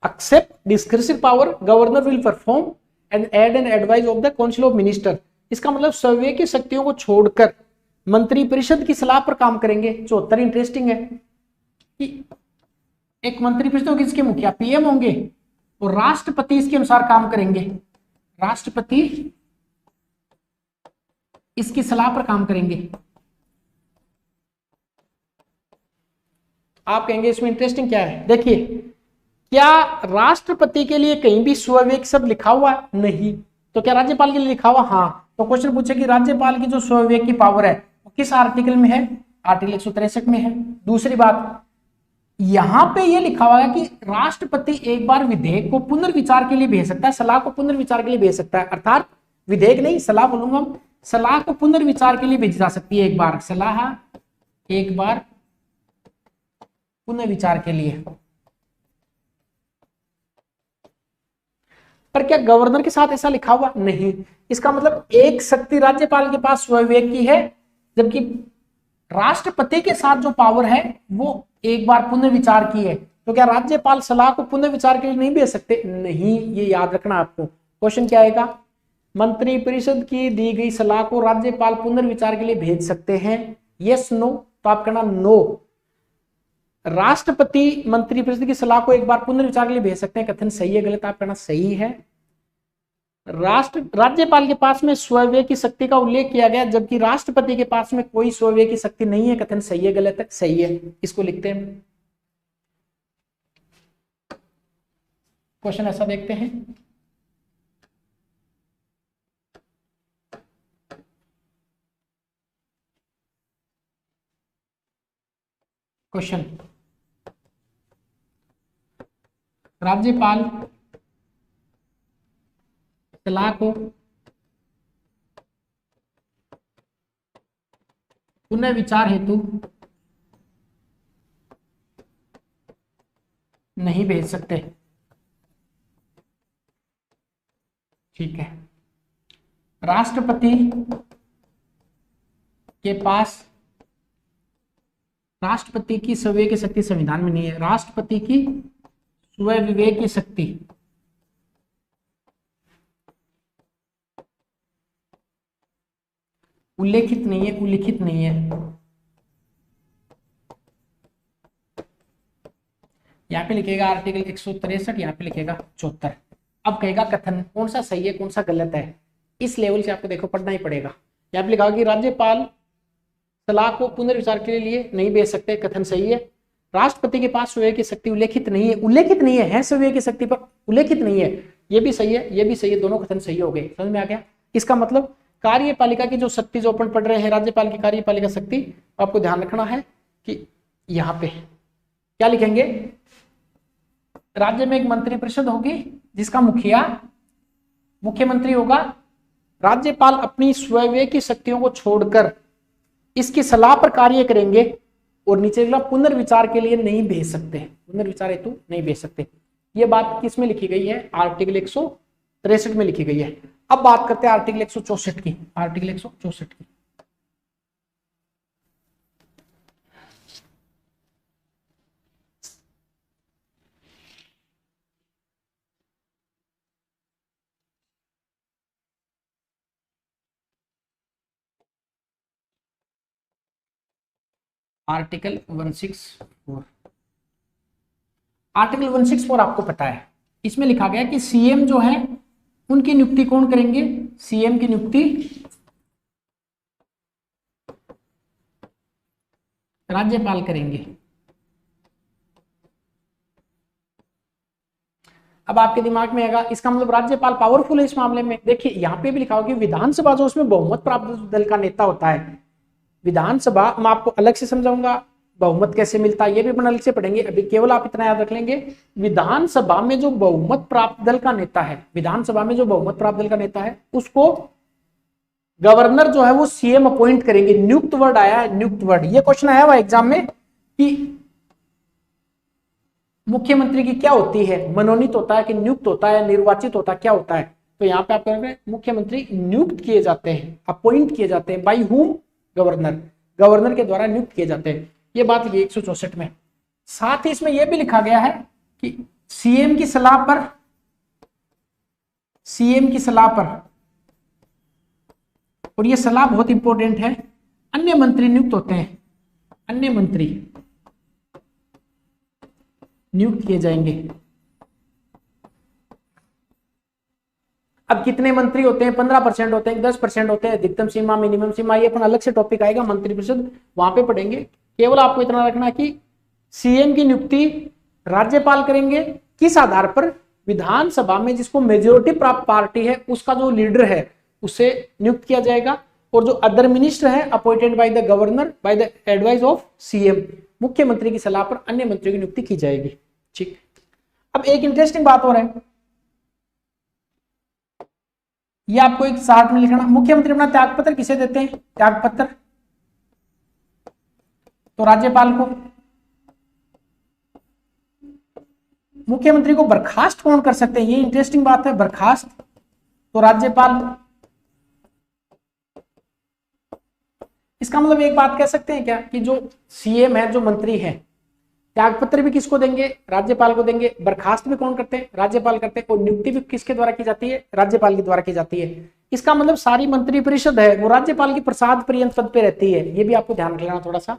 Except discretive power governor will perform and aid and advice of the council of minister. इसका मतलब सर्वे की शक्तियों को छोड़कर मंत्रिपरिषद की सलाह पर काम करेंगे। 74 इंटरेस्टिंग है कि एक मंत्रिपरिषद होगी जिसके मुखिया पीएम होंगे और राष्ट्रपति इसके अनुसार काम करेंगे। राष्ट्रपति इसकी सलाह पर काम करेंगे। आप कहेंगे इसमें इंटरेस्टिंग क्या है? देखिए, क्या राष्ट्रपति के लिए कहीं भी स्वविवेक शब्द लिखा हुआ है? नहीं। तो क्या राज्यपाल के लिए लिखा हुआ? हाँ। तो क्वेश्चन पूछे कि राज्यपाल की जो स्वविवेक की पावर है वो किस आर्टिकल में है? आर्टिकल 163 में है। दूसरी बात, यहां पे ये लिखा हुआ है कि राष्ट्रपति एक बार विधेयक को पुनर्विचार के लिए भेज सकता है, सलाह को पुनर्विचार के लिए भेज सकता है। अर्थात विधेयक नहीं, सलाह बोलूंगा, सलाह को पुनर्विचार के लिए भेजी जा सकती है। एक बार सलाह, एक बार पुनर्विचार के लिए। पर क्या गवर्नर के साथ ऐसा लिखा हुआ? नहीं। इसका मतलब एक शक्ति राज्यपाल के पास स्वविवेक की है, जबकि राष्ट्रपति के साथ जो पावर है वो एक बार पुनर्विचार की है। तो क्या राज्यपाल सलाह को पुनर्विचार के लिए नहीं भेज सकते? नहीं। ये याद रखना आपको। क्वेश्चन क्या आएगा? मंत्रिपरिषद की दी गई सलाह को राज्यपाल पुनर्विचार के लिए भेज सकते हैं? Yes, no? तो आप कहना नो। राष्ट्रपति मंत्रिपरिषद की सलाह को एक बार पुनर्विचार के लिए भेज सकते हैं। कथन सही है, गलत? आप कहना सही है। राज्यपाल के पास में स्वविवेक की शक्ति का उल्लेख किया गया, जबकि राष्ट्रपति के पास में कोई स्वविवेक की शक्ति नहीं है। कथन सही है, गलत है? सही है। इसको लिखते हैं। क्वेश्चन ऐसा देखते हैं। क्वेश्चन, राज्यपाल सलाह को पुनर्विचार हेतु नहीं भेज सकते। ठीक है। राष्ट्रपति के पास, राष्ट्रपति की स्वविवेक की शक्ति संविधान में नहीं है। राष्ट्रपति की स्वविवेक की शक्ति उल्लेखित नहीं है, उल्लिखित नहीं है। यहां पे लिखेगा आर्टिकल 163, यहां पे लिखेगा 74। अब कहेगा कथन कौन सा सही है, कौन सा गलत है। इस लेवल से आपको देखो पढ़ना ही पड़ेगा। यहां पे लिखा कि राज्यपाल सलाह को पुनर्विचार के लिए नहीं भेज सकते। कथन सही है। राष्ट्रपति के पास स्वविवेक की शक्ति उल्लेखित नहीं है, उल्लेखित नहीं है स्वविवेक की शक्ति पर उल्लेखित नहीं है। ये भी सही है, ये भी सही है। दोनों कथन सही हो गए। समझ में आ गया? इसका मतलब कार्यपालिका की जो शक्ति जो अपन पढ़ रहे हैं, राज्यपाल की कार्यपालिका शक्ति, आपको ध्यान रखना है कि यहाँ पे क्या लिखेंगे? राज्य में एक मंत्रिपरिषद होगी जिसका मुखिया मुख्यमंत्री होगा। राज्यपाल अपनी स्वविवेक की शक्तियों को छोड़कर इसकी सलाह पर कार्य करेंगे और नीचे पुनर्विचार के लिए नहीं भेज सकते, पुनर्विचार हेतु नहीं भेज सकते। ये बात किस में लिखी गई है? आर्टिकल 163 में लिखी गई है। अब बात करते हैं आर्टिकल 164 की। आर्टिकल 164 की आर्टिकल 164। आर्टिकल 164 आपको पता है, इसमें लिखा गया कि सीएम जो है उनकी नियुक्ति कौन करेंगे? सीएम की नियुक्ति राज्यपाल करेंगे। अब आपके दिमाग में आएगा इसका मतलब राज्यपाल पावरफुल है इस मामले में। देखिए यहां पे भी लिखा होगा कि विधानसभा जो उसमें बहुमत प्राप्त दल का नेता होता है, विधानसभा मैं आपको अलग से समझाऊंगा बहुमत कैसे मिलता है, ये भी अपन अलग से पढ़ेंगे। अभी केवल आप इतना याद रख लेंगे, विधानसभा में जो बहुमत प्राप्त दल का नेता है, विधानसभा में जो बहुमत प्राप्त दल का नेता है उसको गवर्नर जो है वो सीएम अपॉइंट करेंगे। नियुक्त वर्ड आया है, नियुक्त वर्ड। ये क्वेश्चन आया हुआ एग्जाम में कि मुख्यमंत्री की क्या होती है, मनोनीत होता है कि नियुक्त होता है, निर्वाचित होता है, क्या होता है? तो यहाँ पे आप करेंगे मुख्यमंत्री नियुक्त किए जाते हैं, अपॉइंट किए जाते हैं, बाई हुम, गवर्नर, गवर्नर के द्वारा नियुक्त किए जाते हैं। ये बात लिखी 164 में। साथ ही इसमें यह भी लिखा गया है कि सीएम की सलाह पर, सीएम की सलाह पर, और यह सलाह बहुत इंपॉर्टेंट है, अन्य मंत्री नियुक्त होते हैं, अन्य मंत्री नियुक्त किए जाएंगे। अब कितने मंत्री होते हैं, 15% होते हैं, 10% होते हैं, अधिकतम सीमा, मिनिमम सीमा, ये अपन अलग से टॉपिक आएगा, मंत्रिपरिषद वहां पे पढ़ेंगे। केवल आपको इतना रखना कि सीएम की नियुक्ति राज्यपाल करेंगे, किस आधार पर, विधानसभा में जिसको मेजोरिटी प्राप्त पार्टी है उसका जो लीडर है उसे नियुक्त किया जाएगा, और जो अदर मिनिस्टर है appointed by the governor by the advice of CM, मुख्यमंत्री की सलाह पर अन्य मंत्रियों की नियुक्ति की जाएगी। ठीक, अब एक इंटरेस्टिंग बात हो रहा है, ये आपको एक चार्ट में लिखना, मुख्यमंत्री अपना त्यागपत्र किसे देते हैं, त्यागपत्र तो राज्यपाल को। मुख्यमंत्री को बर्खास्त कौन कर सकते हैं, ये इंटरेस्टिंग बात है, बर्खास्त तो राज्यपाल। इसका मतलब एक बात कह सकते हैं क्या कि जो सीएम है, जो मंत्री है, त्यागपत्र भी किसको देंगे, राज्यपाल को देंगे, बर्खास्त भी कौन करते हैं, राज्यपाल करते हैं, और नियुक्ति भी किसके द्वारा की जाती है, राज्यपाल के द्वारा की जाती है। इसका मतलब सारी मंत्रिपरिषद है वो राज्यपाल की प्रसाद पर्यंत पद पे रहती है, ये भी आपको ध्यान रखना थोड़ा सा।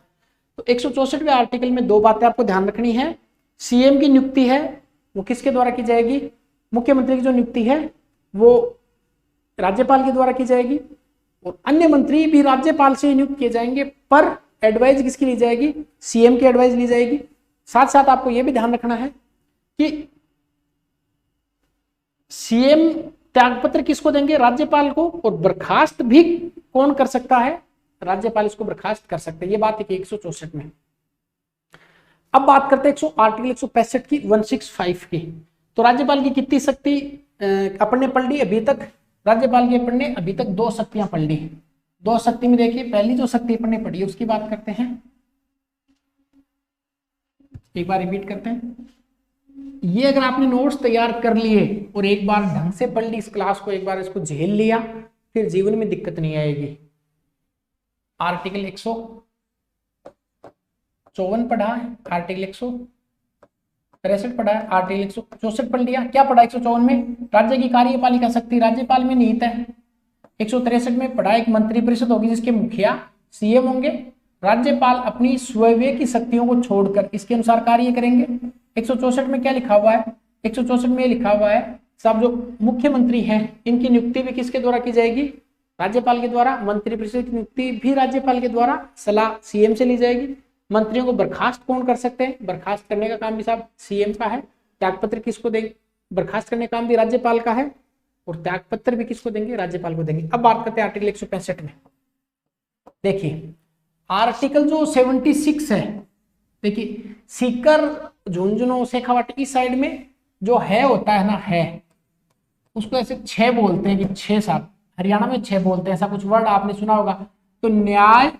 तो 164वें आर्टिकल में दो बातें आपको ध्यान रखनी है, सीएम की नियुक्ति है वो किसके द्वारा की जाएगी, मुख्यमंत्री की जो नियुक्ति है वो राज्यपाल के द्वारा की जाएगी, और अन्य मंत्री भी राज्यपाल से नियुक्त किए जाएंगे, पर एडवाइस किसकी ली जाएगी, सीएम की एडवाइस ली जाएगी। साथ साथ आपको यह भी ध्यान रखना है कि सीएम त्यागपत्र किसको देंगे, राज्यपाल को, और बर्खास्त भी कौन कर सकता है, राज्यपाल इसको बर्खास्त कर सकते हैं। ये बात है कि 164 में। अब बात करते हैं आर्टिकल 165 की, 165 की। तो राज्यपाल की कितनी शक्ति अपन ने पढ़ ली अभी तक, राज्यपाल की अपन ने अभी तक 2 शक्तियां पढ़ ली। 2 शक्ति में देखिए, पहली जो शक्ति अपन ने पढ़ी है उसकी बात करते हैं, एक बार रिपीट करते हैं। ये अगर आपने नोट्स तैयार कर लिए और एक बार ढंग से पढ़ ली इस क्लास को, एक बार इसको झेल लिया, फिर जीवन में दिक्कत नहीं आएगी। आर्टिकल 154 पढ़ा है, आर्टिकल 163 पढ़ा है, आर्टिकल 164 पढ़ लिया। क्या पढ़ा 154 में, राज्य की कार्यपालिका शक्ति राज्यपाल में निहित है। 163 में पढ़ा एक मंत्रिपरिषद होगी जिसके मुखिया सीएम होंगे, राज्यपाल अपनी स्वयं की शक्तियों को छोड़कर इसके अनुसार कार्य करेंगे। 164 में क्या लिखा हुआ है, 164 में लिखा हुआ है सब जो मुख्यमंत्री हैं इनकी नियुक्ति भी किसके द्वारा की जाएगी, राज्यपाल के द्वारा। मंत्रिपरिषद की नियुक्ति भी राज्यपाल के द्वारा, सलाह सीएम से ली जाएगी। मंत्रियों को बर्खास्त कौन कर सकते हैं, बर्खास्त करने का काम भी साहब सीएम का है। त्यागपत्र किसको देंगे, बर्खास्त करने का काम भी राज्यपाल का है, और त्यागपत्र भी किसको देंगे, राज्यपाल को देंगे। अब बात करते हैं आर्टिकल 165 में। देखिए आर्टिकल जो 76 है, देखिए सीकर, झुंझुनू, शेखावाटी इस साइड में जो है होता है ना, है उसको ऐसे 6 बोलते हैं कि 6-7, हरियाणा में 6 बोलते हैं, ऐसा कुछ वर्ड आपने सुना होगा। तो न्याय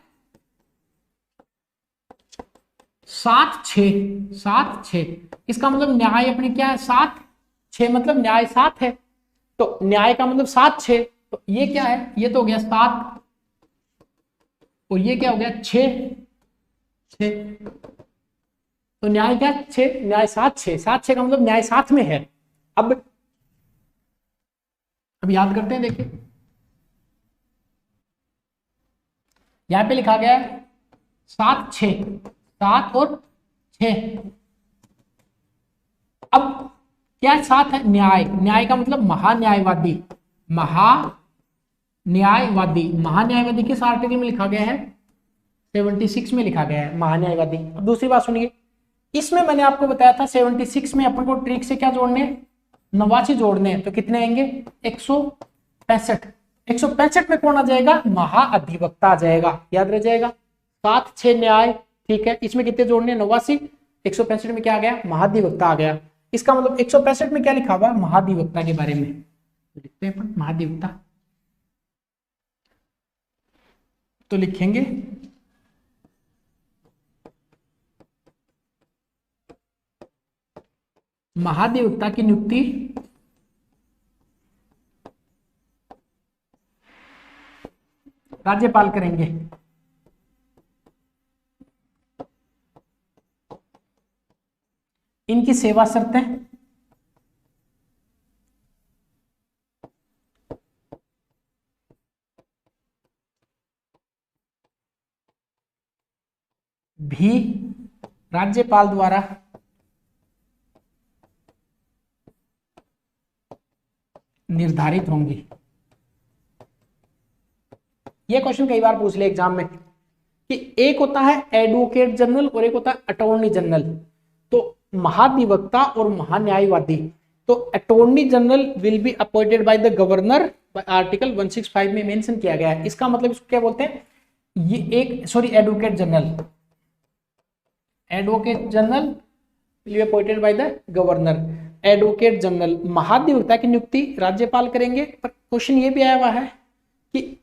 7-6, इसका मतलब न्याय अपनी क्या है, 7-6 मतलब न्याय 7 है, तो न्याय का मतलब 7-6, तो ये क्या है, ये तो हो गया 7 और ये क्या हो गया 6। तो न्याय क्या 6, न्याय 7-6 का मतलब न्याय 7 में है। अब याद करते हैं, देखिए यहां पे लिखा गया है 7-6, 7 और 6। अब क्या 7 है, न्याय, न्याय का मतलब महान्यायवादी, महान्यायवादी किस आर्टिकल में लिखा गया है, 76 में लिखा गया है महान्यायवादी। अब दूसरी बात सुनिए, इसमें मैंने आपको बताया था 76 में अपन को ट्रिक से क्या जोड़ने हैं, 89 जोड़ने हैं, तो कितने आएंगे 165। 165 में कौन आ जाएगा, महाअधिवक्ता आ जाएगा, याद रह जाएगा। 7-6 न्याय, ठीक है, इसमें कितने जोड़ने, 89, 165 में क्या आ गया, महाधिवक्ता आ गया। इसका मतलब 165 में क्या लिखा हुआ है, महाधिवक्ता के बारे में लिखते हैं अपन, महाधिवक्ता तो लिखेंगे महाधिवक्ता की नियुक्ति राज्यपाल करेंगे। इनकी सेवा शर्तें भी राज्यपाल द्वारा निर्धारित होंगी। यह क्वेश्चन कई बार पूछ ले एग्जाम में कि एक होता है एडवोकेट जनरल और एक होता है अटॉर्नी जनरल। तो महाधिवक्ता और महान्यायवादी, तो attorney general will be appointed by the governor, article 165 में मेंशन किया गया है। इसका मतलब इसको क्या बोलते हैं, ये एक advocate general will be appointed by the governor. Advocate general, महाधिवक्ता की नियुक्ति राज्यपाल करेंगे। पर क्वेश्चन ये भी आया हुआ है कि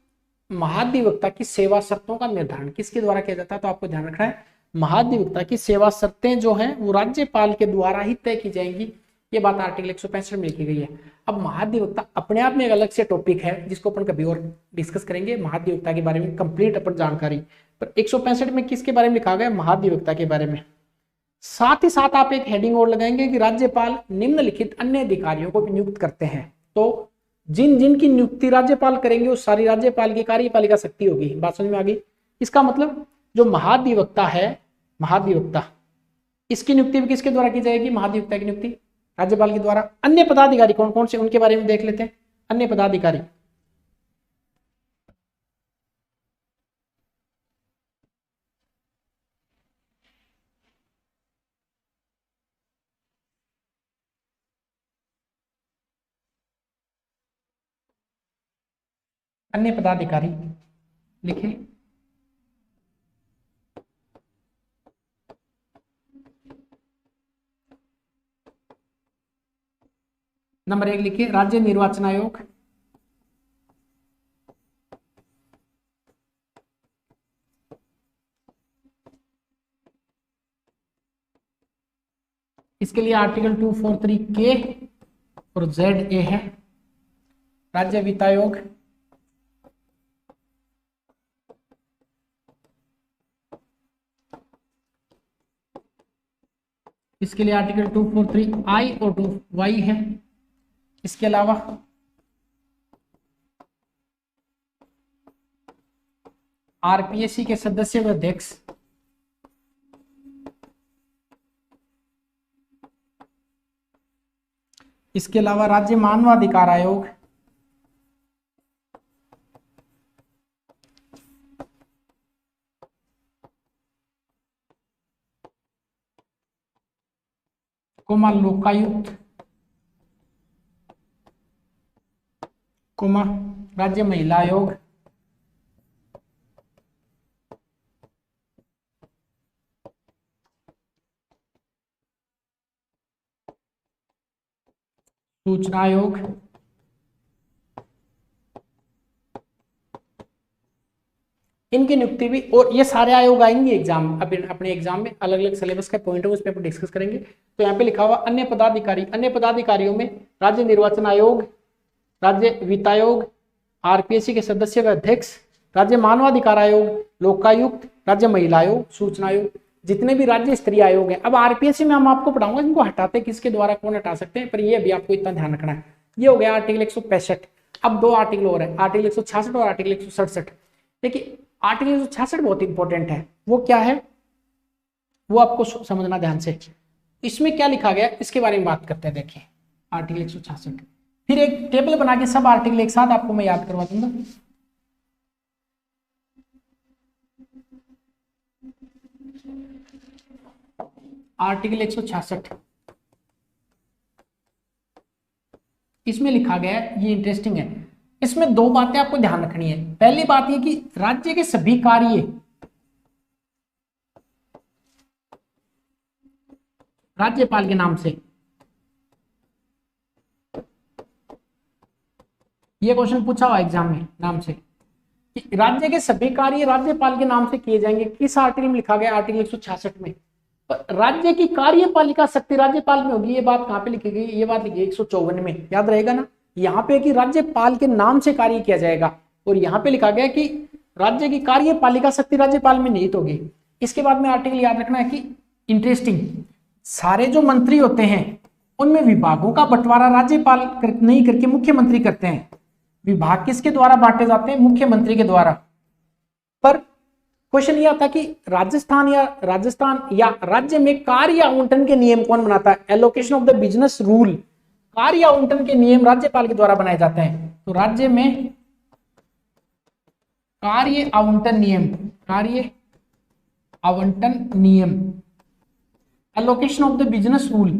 महाधिवक्ता की सेवा शर्तों का निर्धारण किसके द्वारा किया जाता है, तो आपको ध्यान रखना है महाधिवक्ता की सेवा शर्तें जो हैं वो राज्यपाल के द्वारा ही तय की जाएंगी। ये बात आर्टिकल 165 में लिखी गई है। अब महाधिवक्ता अपने आप में एक अलग से टॉपिक है जिसको अपन कभी और डिस्कस करेंगे, महाधिवक्ता के बारे में कंप्लीट अपन जानकारी। पर 165 में किसके बारे में लिखा गया, महाधिवक्ता के बारे में। साथ ही साथ आप एक हेडिंग और लगाएंगे कि राज्यपाल निम्नलिखित अन्य अधिकारियों को भी नियुक्त करते हैं। तो जिन जिन की नियुक्ति राज्यपाल करेंगे वो सारी राज्यपाल की कार्यपालिका शक्ति होगी। बात समझ में आ गई। इसका मतलब जो महाधिवक्ता है, महाधिवक्ता इसकी नियुक्ति भी किसके द्वारा की जाएगी, महाधिवक्ता की नियुक्ति राज्यपाल के द्वारा। अन्य पदाधिकारी कौन कौन से, उनके बारे में देख लेते हैं। अन्य पदाधिकारी, अन्य पदाधिकारी लिखे। नंबर 1 लिखिए राज्य निर्वाचन आयोग, इसके लिए आर्टिकल 243 के और जेड ए है। राज्य वित्त आयोग, इसके लिए आर्टिकल 243 आई और 2 वाई है। इसके अलावा आरपीएससी के सदस्य व अध्यक्ष, इसके अलावा राज्य मानवाधिकार आयोग, कोमा लोकायुक्त, कोमा राज्य महिला आयोग, सूचना आयोग, इनकी नियुक्ति भी। और ये सारे आयोग आएंगे एग्जाम, अब अपने एग्जाम में अलग अलग सिलेबस का पॉइंट है उस पर डिस्कस करेंगे। तो यहाँ पे लिखा हुआ अन्य पदाधिकारी, अन्य पदाधिकारियों में राज्य निर्वाचन आयोग, राज्य वित्त आयोग, आरपीएससी के सदस्य व अध्यक्ष, राज्य मानवाधिकार आयोग, लोकायुक्त, राज्य महिला आयोग, सूचना आयोग, जितने भी राज्य स्तरीय आयोग हैं। अब आरपीएससी में हम आपको पढ़ाऊंगा इनको हटाते किसके द्वारा, कौन हटा सकते हैं, पर ये भी आपको इतना ध्यान रखना है। ये हो गया आर्टिकल 165। अब 2 आर्टिकल और है, आर्टिकल 166 और आर्टिकल 167। देखिए आर्टिकल 166 बहुत इंपॉर्टेंट है। वो क्या है वो आपको समझना ध्यान से। इसमें क्या लिखा गया इसके बारे में बात करते हैं। देखिए आर्टिकल 166, फिर एक टेबल बना के सब आर्टिकल एक साथ आपको मैं याद करवा दूंगा। आर्टिकल 166 इसमें लिखा गया है, ये इंटरेस्टिंग है। इसमें 2 बातें आपको ध्यान रखनी है। पहली बात ये कि राज्य के सभी कार्य राज्यपाल के नाम से, ये क्वेश्चन पूछा हुआ एग्जाम में नाम से, कि राज्य के सभी कार्य राज्यपाल के नाम से किए जाएंगे। किस आर्टिकल में लिखा गया, आर्टिकल 166 में। राज्य की कार्यपालिका शक्ति राज्यपाल में होगी। ये बात कहां पे लिखी गई, ये बात लिखी है 154 में, याद रहेगा ना। यहाँ पे कि राज्यपाल के नाम से कार्य किया जाएगा, और यहाँ पे लिखा गया कि राज्य की कार्यपालिका शक्ति राज्यपाल में निहित होगी। इसके बाद में आर्टिकल याद रखना है कि इंटरेस्टिंग, सारे जो मंत्री होते हैं उनमें विभागों का बंटवारा राज्यपाल नहीं करके मुख्यमंत्री करते हैं। विभाग किसके द्वारा बांटे जाते हैं? मुख्यमंत्री के द्वारा। पर क्वेश्चन यह आता कि राजस्थान या राज्य में कार्य आवंटन के नियम कौन बनाता है? Allocation of the business rule, कार्य आवंटन के नियम राज्यपाल के द्वारा बनाए जाते हैं। तो राज्य में कार्य आवंटन नियम, allocation of the business rule,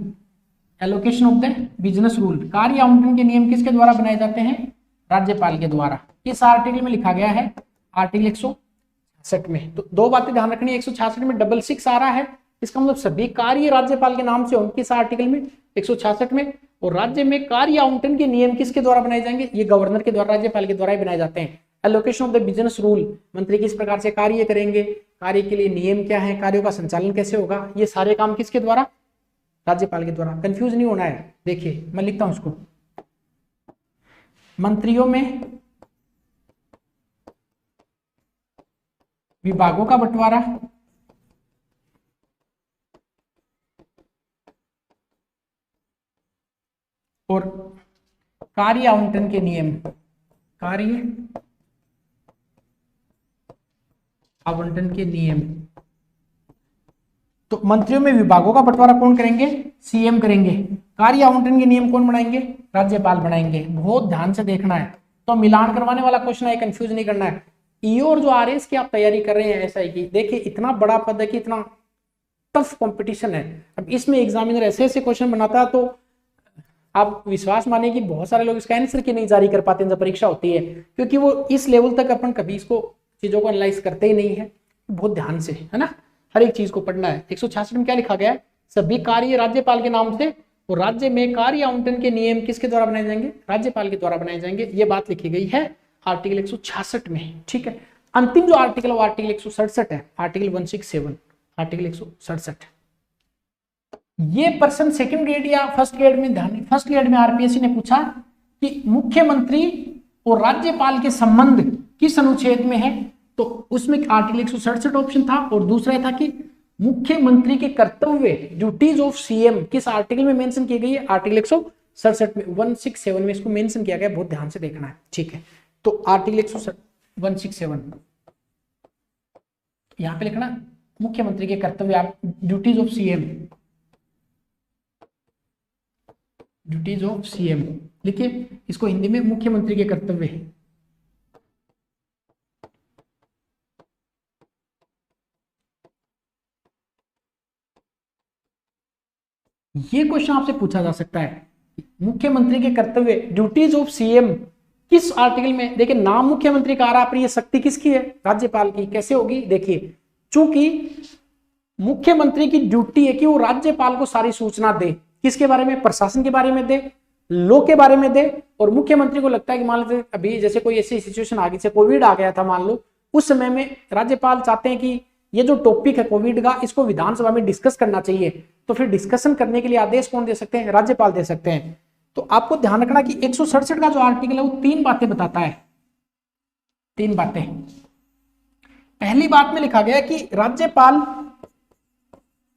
कार्य आवंटन के नियम किसके द्वारा बनाए जाते हैं? राज्यपाल के द्वारा। इस आर्टिकल में लिखा गया है आर्टिकल 166 में। तो दो बातें ध्यान रखनी है, 166 में 66 आ रहा है, इसका मतलब सभी कार्य राज्यपाल के नाम से होंगे किस आर्टिकल में? 166 में। और राज्य में कार्य आवंटन के नियम किसके द्वारा बनाए जाएंगे? ये गवर्नर के द्वारा, राज्यपाल के द्वारा ही बनाए जाते हैं। Allocation of the business rule, मंत्री किस प्रकार से कार्य करेंगे, कार्य के लिए नियम क्या है, कार्यों का संचालन कैसे होगा, ये सारे काम किसके द्वारा? राज्यपाल के द्वारा। कंफ्यूज नहीं होना है। देखिए मैं लिखता हूं उसको, मंत्रियों में विभागों का बंटवारा और कार्य आवंटन के नियम, तो मंत्रियों में विभागों का बंटवारा कौन करेंगे? सीएम करेंगे। कार्य आवंटन के नियम कौन बनाएंगे? राज्यपाल बनाएंगे। बहुत ध्यान से देखना है, तो मिलान करवाने वाला क्वेश्चन है, कंफ्यूज नहीं करना है। ईओ और जो आरएस की आप तैयारी कर रहे हैं एसआई की, देखिए इतना बड़ा पद है कि इतना टफ कंपटीशन है। अब इसमें एग्जामिनर ऐसे ऐसे क्वेश्चन बनाता है तो आप विश्वास माने कि बहुत सारे लोग इसका आंसर की नहीं जारी कर पाते जब परीक्षा होती है, क्योंकि वो इस लेवल तक अपन कभी इसको चीजों को एनालाइज करते ही नहीं है। बहुत ध्यान से, है ना, हर एक चीज को पढ़ना है। 166 में क्या लिखा गया है? सभी कार्य राज्यपाल के नाम से और राज्य में कार्य आवंटन के नियम किसके द्वारा बनाए जाएंगे? राज्यपाल के द्वारा बनाए जाएंगे। ये बात लिखी गई है आर्टिकल 166 में। ठीक है, अंतिम जो आर्टिकल है वो आर्टिकल 167 है, आर्टिकल 167, आर्टिकल 167। ये पर्सन सेकंड ग्रेड या फर्स्ट ग्रेड में ध्यान, फर्स्ट ग्रेड में आरपीएससी ने पूछा कि मुख्यमंत्री और राज्यपाल के संबंध किस अनुच्छेद में है? तो उसमें आर्टिकल 167 ऑप्शन था, और दूसरा था कि मुख्यमंत्री के कर्तव्य, ड्यूटीज ऑफ सीएम किस आर्टिकल में मेंशन की गई है? आर्टिकल 167 में, 167 में इसको मेंशन किया गया। बहुत ध्यान से देखना है। ठीक है, तो आर्टिकल 167 यहां पे लिखना मुख्यमंत्री के कर्तव्य, आप duties of CM, duties of CM लिखिए, इसको हिंदी में मुख्यमंत्री के कर्तव्य। ये क्वेश्चन आपसे पूछा जा सकता है, मुख्यमंत्री के कर्तव्य, ड्यूटीज ऑफ सीएम किस आर्टिकल में? देखिए नाम मुख्यमंत्री का आ रहा, पर ये शक्ति किसकी है? राज्यपाल की। कैसे होगी? देखिए, चूंकि मुख्यमंत्री की ड्यूटी है कि वो राज्यपाल को सारी सूचना दे, किसके बारे में? प्रशासन के बारे में दे, लॉ के बारे में दे। और मुख्यमंत्री को लगता है कि मान लो अभी जैसे कोई ऐसी सिचुएशन आ गई, जैसे कोविड आ गया था मान लो, उस समय में राज्यपाल चाहते हैं कि ये जो टॉपिक है कोविड का, इसको विधानसभा में डिस्कस करना चाहिए, तो फिर डिस्कशन करने के लिए आदेश कौन दे सकते हैं? राज्यपाल दे सकते हैं। तो आपको ध्यान रखना कि 167 का जो आर्टिकल है वो 3 बातें बताता है, 3 बातें। पहली बात में लिखा गया कि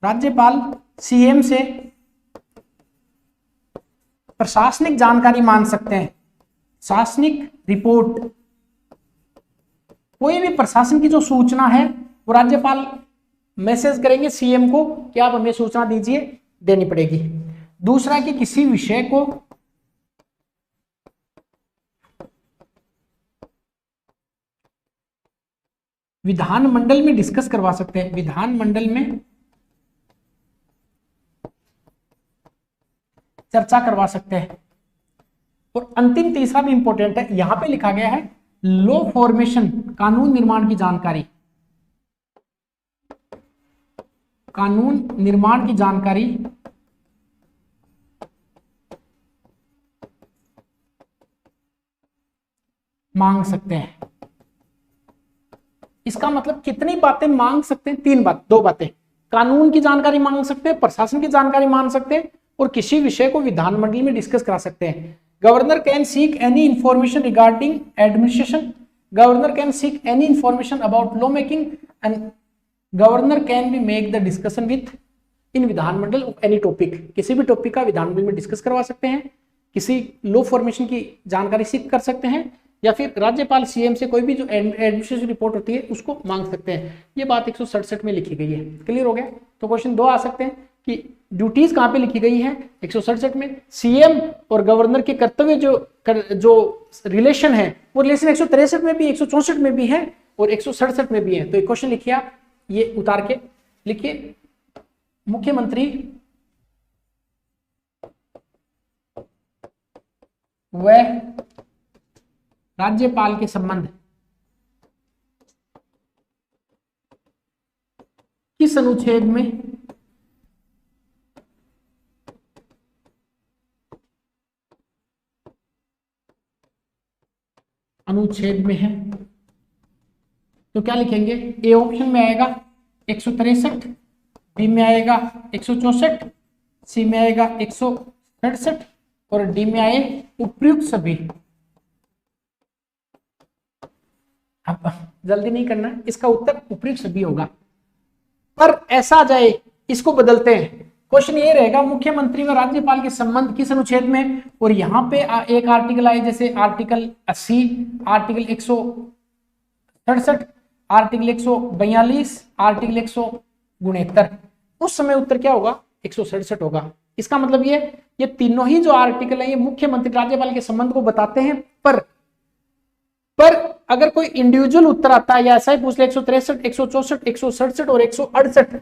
राज्यपाल सीएम से प्रशासनिक जानकारी मांग सकते हैं, शासनिक रिपोर्ट, कोई भी प्रशासन की जो सूचना है वो राज्यपाल मैसेज करेंगे सीएम को कि आप हमें सूचना दीजिए, देनी पड़ेगी। दूसरा कि किसी विषय को विधानमंडल में डिस्कस करवा सकते हैं, विधानमंडल में चर्चा करवा सकते हैं। और अंतिम तीसरा भी इंपॉर्टेंट है, यहां पे लिखा गया है लॉ फॉर्मेशन, कानून निर्माण की जानकारी, कानून निर्माण की जानकारी मांग सकते हैं। इसका मतलब कितनी बातें मांग सकते हैं? 3 बात, 2 बातें, कानून की जानकारी मांग सकते हैं, प्रशासन की जानकारी मांग सकते हैं, और किसी विषय को विधानमंडल में डिस्कस करा सकते हैं। Governor can seek any information regarding administration, governor can seek any information about law making and governor can be make the discussion with इन विधानमंडल ऑफ एनी टॉपिक, किसी भी टॉपिक का विधानमंडल में डिस्कस करवा सकते हैं, किसी लॉ फॉर्मेशन की जानकारी सीख कर सकते हैं, या फिर राज्यपाल सीएम से कोई भी जो एडमिनिस्ट्रेटिव रिपोर्ट होती है उसको मांग सकते हैं। ये बात 167 में लिखी गई है। क्लियर हो गया? तो क्वेश्चन 2 आ सकते हैं कि ड्यूटीज कहां पे लिखी गई है 167 में। सीएम और गवर्नर के कर्तव्य जो रिलेशन है वो रिलेशन 163 में भी, 164 में भी है और 167 में भी है। तो एक क्वेश्चन लिखिए आप, ये उतार के लिखिए, मुख्यमंत्री व राज्यपाल के संबंध किस अनुच्छेद में है? तो क्या लिखेंगे? ए ऑप्शन में आएगा 163, बी में आएगा 164, सी में आएगा 167 और डी में आए उपयुक्त सभी। अब जल्दी नहीं करना, इसका उत्तर उपयुक्त सभी होगा। पर ऐसा आ जाए, इसको बदलते हैं। क्वेश्चन ये रहेगा मुख्यमंत्री व राज्यपाल के संबंध किस अनुच्छेद में, और यहां पे एक आर्टिकल आए जैसे आर्टिकल 80, आर्टिकल 167, आर्टिकल 142, आर्टिकल 169, उस समय उत्तर क्या होगा? 167 होगा। इसका मतलब ये तीनों ही जो आर्टिकल है ये मुख्यमंत्री राज्यपाल के संबंध को बताते हैं। पर अगर कोई इंडिविजुअल उत्तर आता है या ऐसा ही पूछ लिया 163, 164, 167 और 168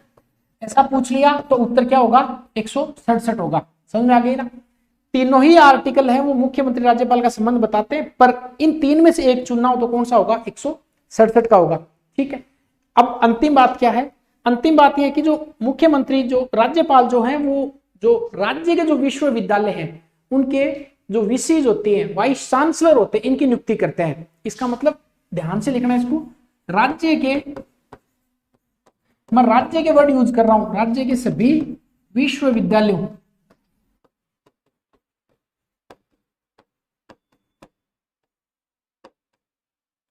ऐसा पूछ लिया तो उत्तर क्या होगा? 167 होगा। समझ में आ गई ना? तीनों ही आर्टिकल है वो मुख्यमंत्री राज्यपाल का संबंध बताते हैं, पर इन तीन में से एक चुनना हो तो कौन सा होगा? 167 का होगा। ठीक है। अब अंतिम बात क्या है? अंतिम बात यह है कि जो मुख्यमंत्री, जो राज्यपाल जो है, वो जो राज्य के जो विश्वविद्यालय हैं उनके जो वीसीज होती हैं, वाइस चांसलर होते हैं, इनकी नियुक्ति करते हैं। इसका मतलब ध्यान से लिखना है इसको, राज्य के, मैं राज्य के वर्ड यूज कर रहा हूं, राज्य के सभी विश्वविद्यालयों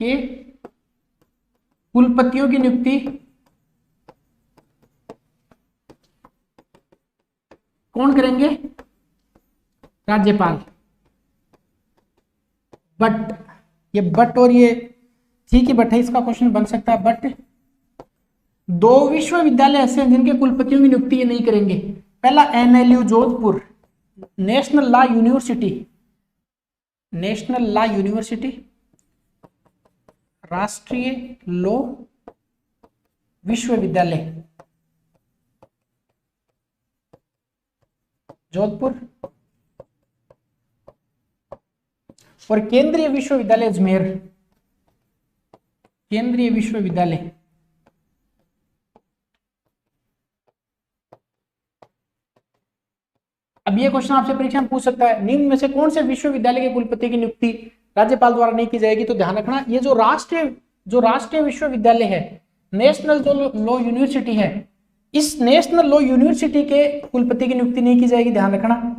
के कुलपतियों की नियुक्ति कौन करेंगे? राज्यपाल। बट ये बट और ये ठीक ही बट है, इसका क्वेश्चन बन सकता है। बट 2 विश्वविद्यालय ऐसे हैं जिनके कुलपतियों की नियुक्ति ये नहीं करेंगे। पहला NLU Jodhpur, national law university, national law university, राष्ट्रीय लॉ विश्वविद्यालय जोधपुर, और केंद्रीय विश्वविद्यालय अजमेर, केंद्रीय विश्वविद्यालय अब ये क्वेश्चन आपसे परीक्षा में पूछ सकता है, निम्न में से कौन से विश्वविद्यालय के कुलपति की नियुक्ति राज्यपाल द्वारा नहीं की जाएगी? तो ध्यान रखना, ये जो राष्ट्रीय विश्वविद्यालय है, नेशनल जो लॉ यूनिवर्सिटी है, इस नेशनल लॉ यूनिवर्सिटी के कुलपति की नियुक्ति नहीं की जाएगी। ध्यान रखना,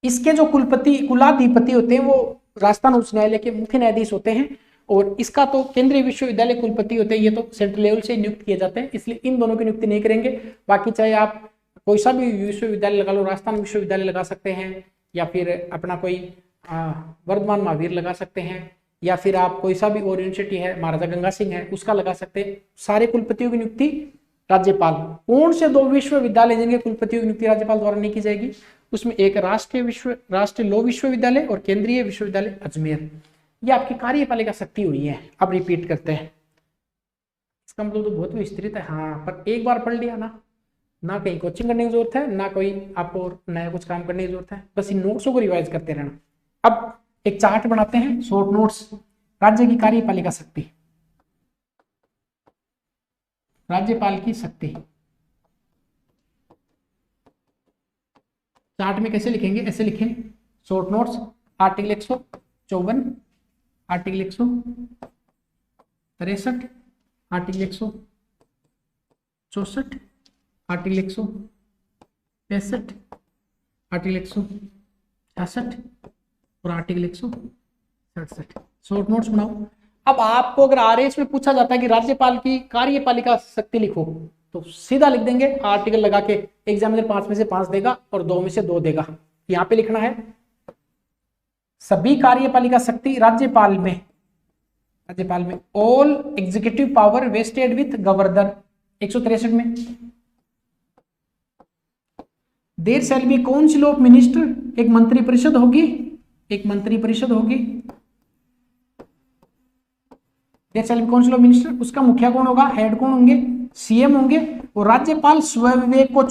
इसके जो कुलाधिपति होते हैं वो राजस्थान उच्च न्यायालय के मुख्य न्यायाधीश होते हैं, और इसका तो केंद्रीय विश्वविद्यालय कुलपति होते हैं, ये तो सेंट्रल लेवल से नियुक्त किए जाते हैं, इसलिए इन दोनों की नियुक्ति नहीं करेंगे। बाकी चाहे आप कोई सा भी विश्वविद्यालय लगा लो, राजस्थान विश्वविद्यालय लगा सकते हैं, या फिर अपना कोई वर्धमान महावीर लगा सकते हैं, या फिर आप कोई सा भी और यूनिवर्सिटी है, महाराजा गंगा सिंह है, उसका लगा सकते हैं। सारे कुलपतियों की नियुक्ति राज्यपाल। कौन से 2 विश्वविद्यालय जिनके कुलपतियों की नियुक्ति राज्यपाल द्वारा नहीं की जाएगी? उसमें एक राष्ट्रीय लॉ विश्वविद्यालय और केंद्रीय विश्वविद्यालय अजमेर। ये आपकी कार्यपालिका शक्ति हुई है। अब रिपीट करते हैं, इसका मतलब तो बहुत विस्तृत है। हाँ, पर एक बार पढ़ लिया ना कहीं कोचिंग करने की जरूरत है, ना कोई आपको नया कुछ काम करने की जरूरत है, बस इन नोट्सों को रिवाइज करते रहना। अब एक चार्ट बनाते हैं, शॉर्ट नोट्स, राज्य की कार्यपालिका शक्ति, राज्यपाल की शक्ति। चार्ट में कैसे लिखेंगे? ऐसे लिखें, short notes, article 154, article 163, article 164, article 165, article 166 और आर्टिकल 67 शॉर्ट नोट्स बनाओ। अब आपको अगर आरएस में पूछा जाता है कि राज्यपाल की कार्यपालिका शक्ति लिखो, तो सीधा लिख देंगे आर्टिकल लगा के, एग्जामिनर 5 में से 5 देगा और 2 में से 2 देगा। यहां पे लिखना है सभी कार्यपालिका शक्ति राज्यपाल में all executive power vested with governor 163 में। There shall be council of minister, एक मंत्री परिषद होगी, there shall be council of minister, उसका मुखिया कौन होगा, हेड कौन होंगे, सीएम होंगे, और राज्यपाल स्वविवेक को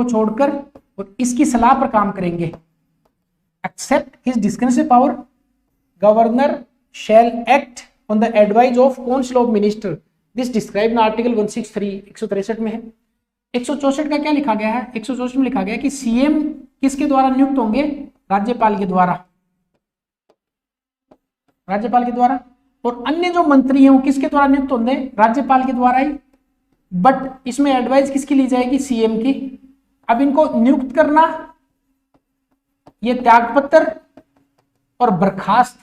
छोड़कर और इसकी सलाह पर काम करेंगे। Except his discretionary power, governor shall act on the advice of council of minister, this describe in article 163 163 में है। 164 का क्या लिखा गया है, 164 में लिखा गया कि सीएम किसके द्वारा नियुक्त होंगे, राज्यपाल के द्वारा, और अन्य जो मंत्री हैं वो किसके द्वारा नियुक्त होंगे, राज्यपाल के द्वारा ही, बट इसमें एडवाइस किसकी ली जाएगी, सीएम की। अब इनको नियुक्त करना, ये त्यागपत्र और बर्खास्त,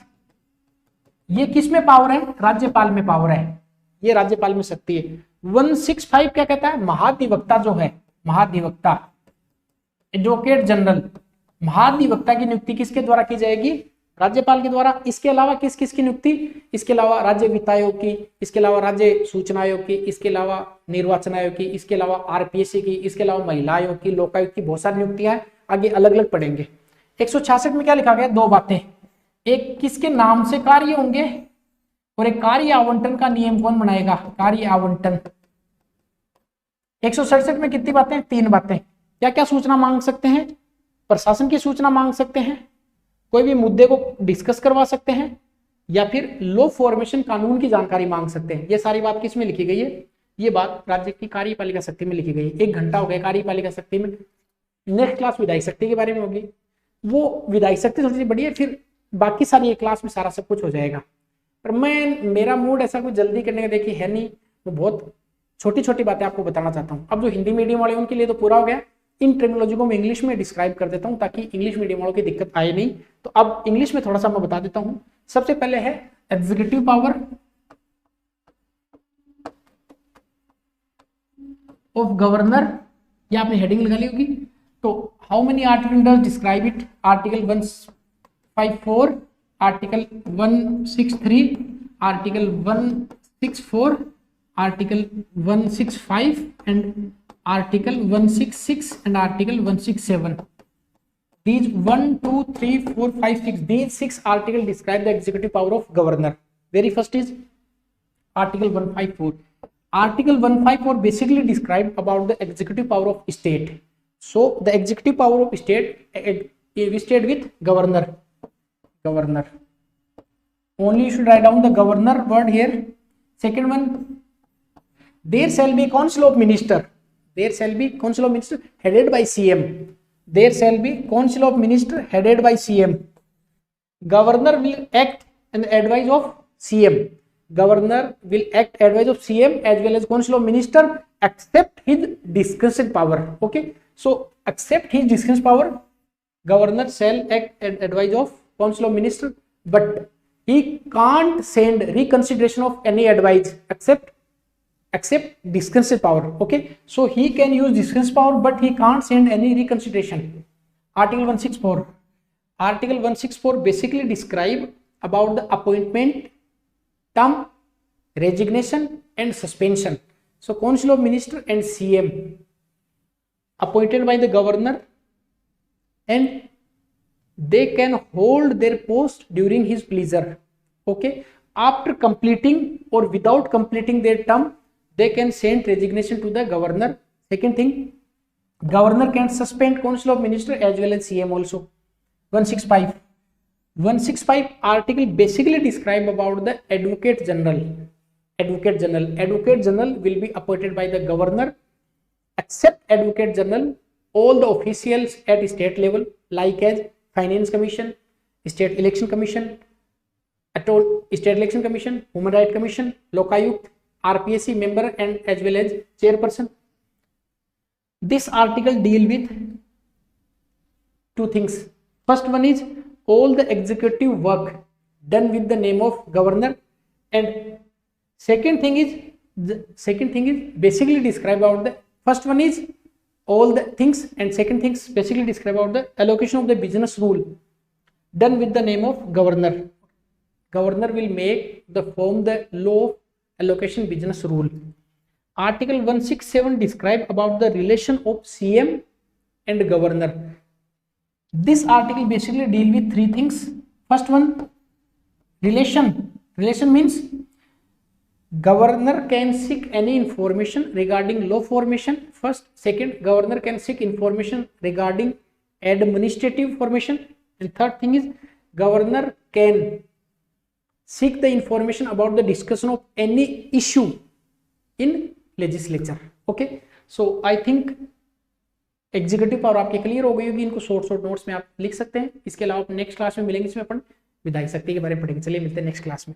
ये किस में पावर है, राज्यपाल में पावर है, ये राज्यपाल में शक्ति है। 165 क्या कहता है, महाधिवक्ता जो है, महाधिवक्ता एडवोकेट जनरल, महाधिवक्ता की नियुक्ति किसके द्वारा की जाएगी, राज्यपाल के द्वारा। इसके अलावा किस किस की नियुक्ति, इसके अलावा राज्य वित्त आयोग की, इसके अलावा राज्य सूचना आयोग की, इसके अलावा निर्वाचन आयोग की, इसके अलावा आरपीएससी की, इसके अलावा महिला आयोग की, लोकायुक्त की, बहुत सारी नियुक्तियां हैं, आगे अलग अलग पढ़ेंगे। 166 में क्या लिखा गया, 2 बातें, एक किसके नाम से कार्य होंगे और एक कार्य आवंटन का नियम कौन बनाएगा, कार्य आवंटन। 167 में कितनी बातें, 3 बातें, क्या क्या सूचना मांग सकते हैं, प्रशासन की सूचना मांग सकते हैं, कोई भी मुद्दे को डिस्कस करवा सकते हैं, या फिर लॉ फॉर्मेशन कानून की जानकारी मांग सकते हैं। ये सारी बात किस में लिखी गई है, ये बात राज्य की कार्यपालिका शक्ति में लिखी गई है। 1 घंटा हो गया कार्यपालिका शक्ति में, नेक्स्ट क्लास विधायी शक्ति के बारे में होगी, वो विधायी शक्ति थोड़ी सी बड़ी है, फिर बाकी सारी एक क्लास में सारा सब कुछ हो जाएगा। पर मेरा मूड ऐसा कुछ जल्दी करने का देखिए है नहीं, मैं बहुत छोटी छोटी बातें आपको बताना चाहता हूँ। अब जो हिंदी मीडियम वाले उनके लिए तो पूरा हो गया, इन टर्मिनोलॉजी को मैं इंग्लिश में डिस्क्राइब कर देता हूँ ताकि इंग्लिश मीडियम वालों की दिक्कत आए नहीं। तो अब इंग्लिश में थोड़ा सा मैं बता देता हूँ। सबसे पहले है एग्जीक्यूटिव पावर ऑफ गवर्नर, ये आपने हेडिंग लगा ली होगी। तो how many article does describe it, article 154, article 163, article 164, article 165 and article 166 and article 167. These 1, 2, 3, 4, 5, 6. These 6 articles describe the executive power of governor. Very first is article 154. Article 154 basically describe about the executive power of state. So the executive power of state vested with governor. Governor. Only you should write down the governor word here. Second one, there shall be council of minister. There shall be council of minister headed by CM. There shall be council of minister headed by CM. Governor will act and advise of CM. Governor will act advise of CM as well as council of minister except his discretion power. Okay, so except his discretion power, governor shall act and advise of council of minister, but he can't send reconsideration of any advice except discretionary power. Okay, so he can use discretionary power but he can't send any reconsideration. Article 164. Article 164 basically describe about the appointment, term, resignation and suspension. So council of minister and CM appointed by the governor, and they can hold their post during his pleasure. Okay, after completing or without completing their term, they can send resignation to the governor. Second thing, governor can suspend council of minister as well as CM also. 165 article basically describe about the advocate general. Advocate general will be appointed by the governor. Except advocate general, all the officials at state level like as finance commission, state election commission, human right commission, lokayukt, RPSC member and as well as chairperson. This article deal with 2 things. First one is all the executive work done with the name of governor. And second thing is basically describe about the first one is all the things, and second things basically describe about the allocation of the business rule done with the name of governor. Governor will make the form the law of allocation business rule. Article 167 describe about the relation of CM and governor. This article basically deal with three things. First one, relation. Relation means governor can seek any information regarding law formation. First. Second, governor can seek information regarding administrative formation. And third thing is governor can seek the information about the discussion of any issue in legislature. Okay, so I think executive power आपके clear हो गई होगी, इनको short notes में आप लिख सकते हैं। इसके अलावा नेक्स्ट क्लास में मिलेंगे, इसमें अपन विधायी शक्ति के बारे में पढ़ेंगे। चलिए मिलते हैं नेक्स्ट क्लास में।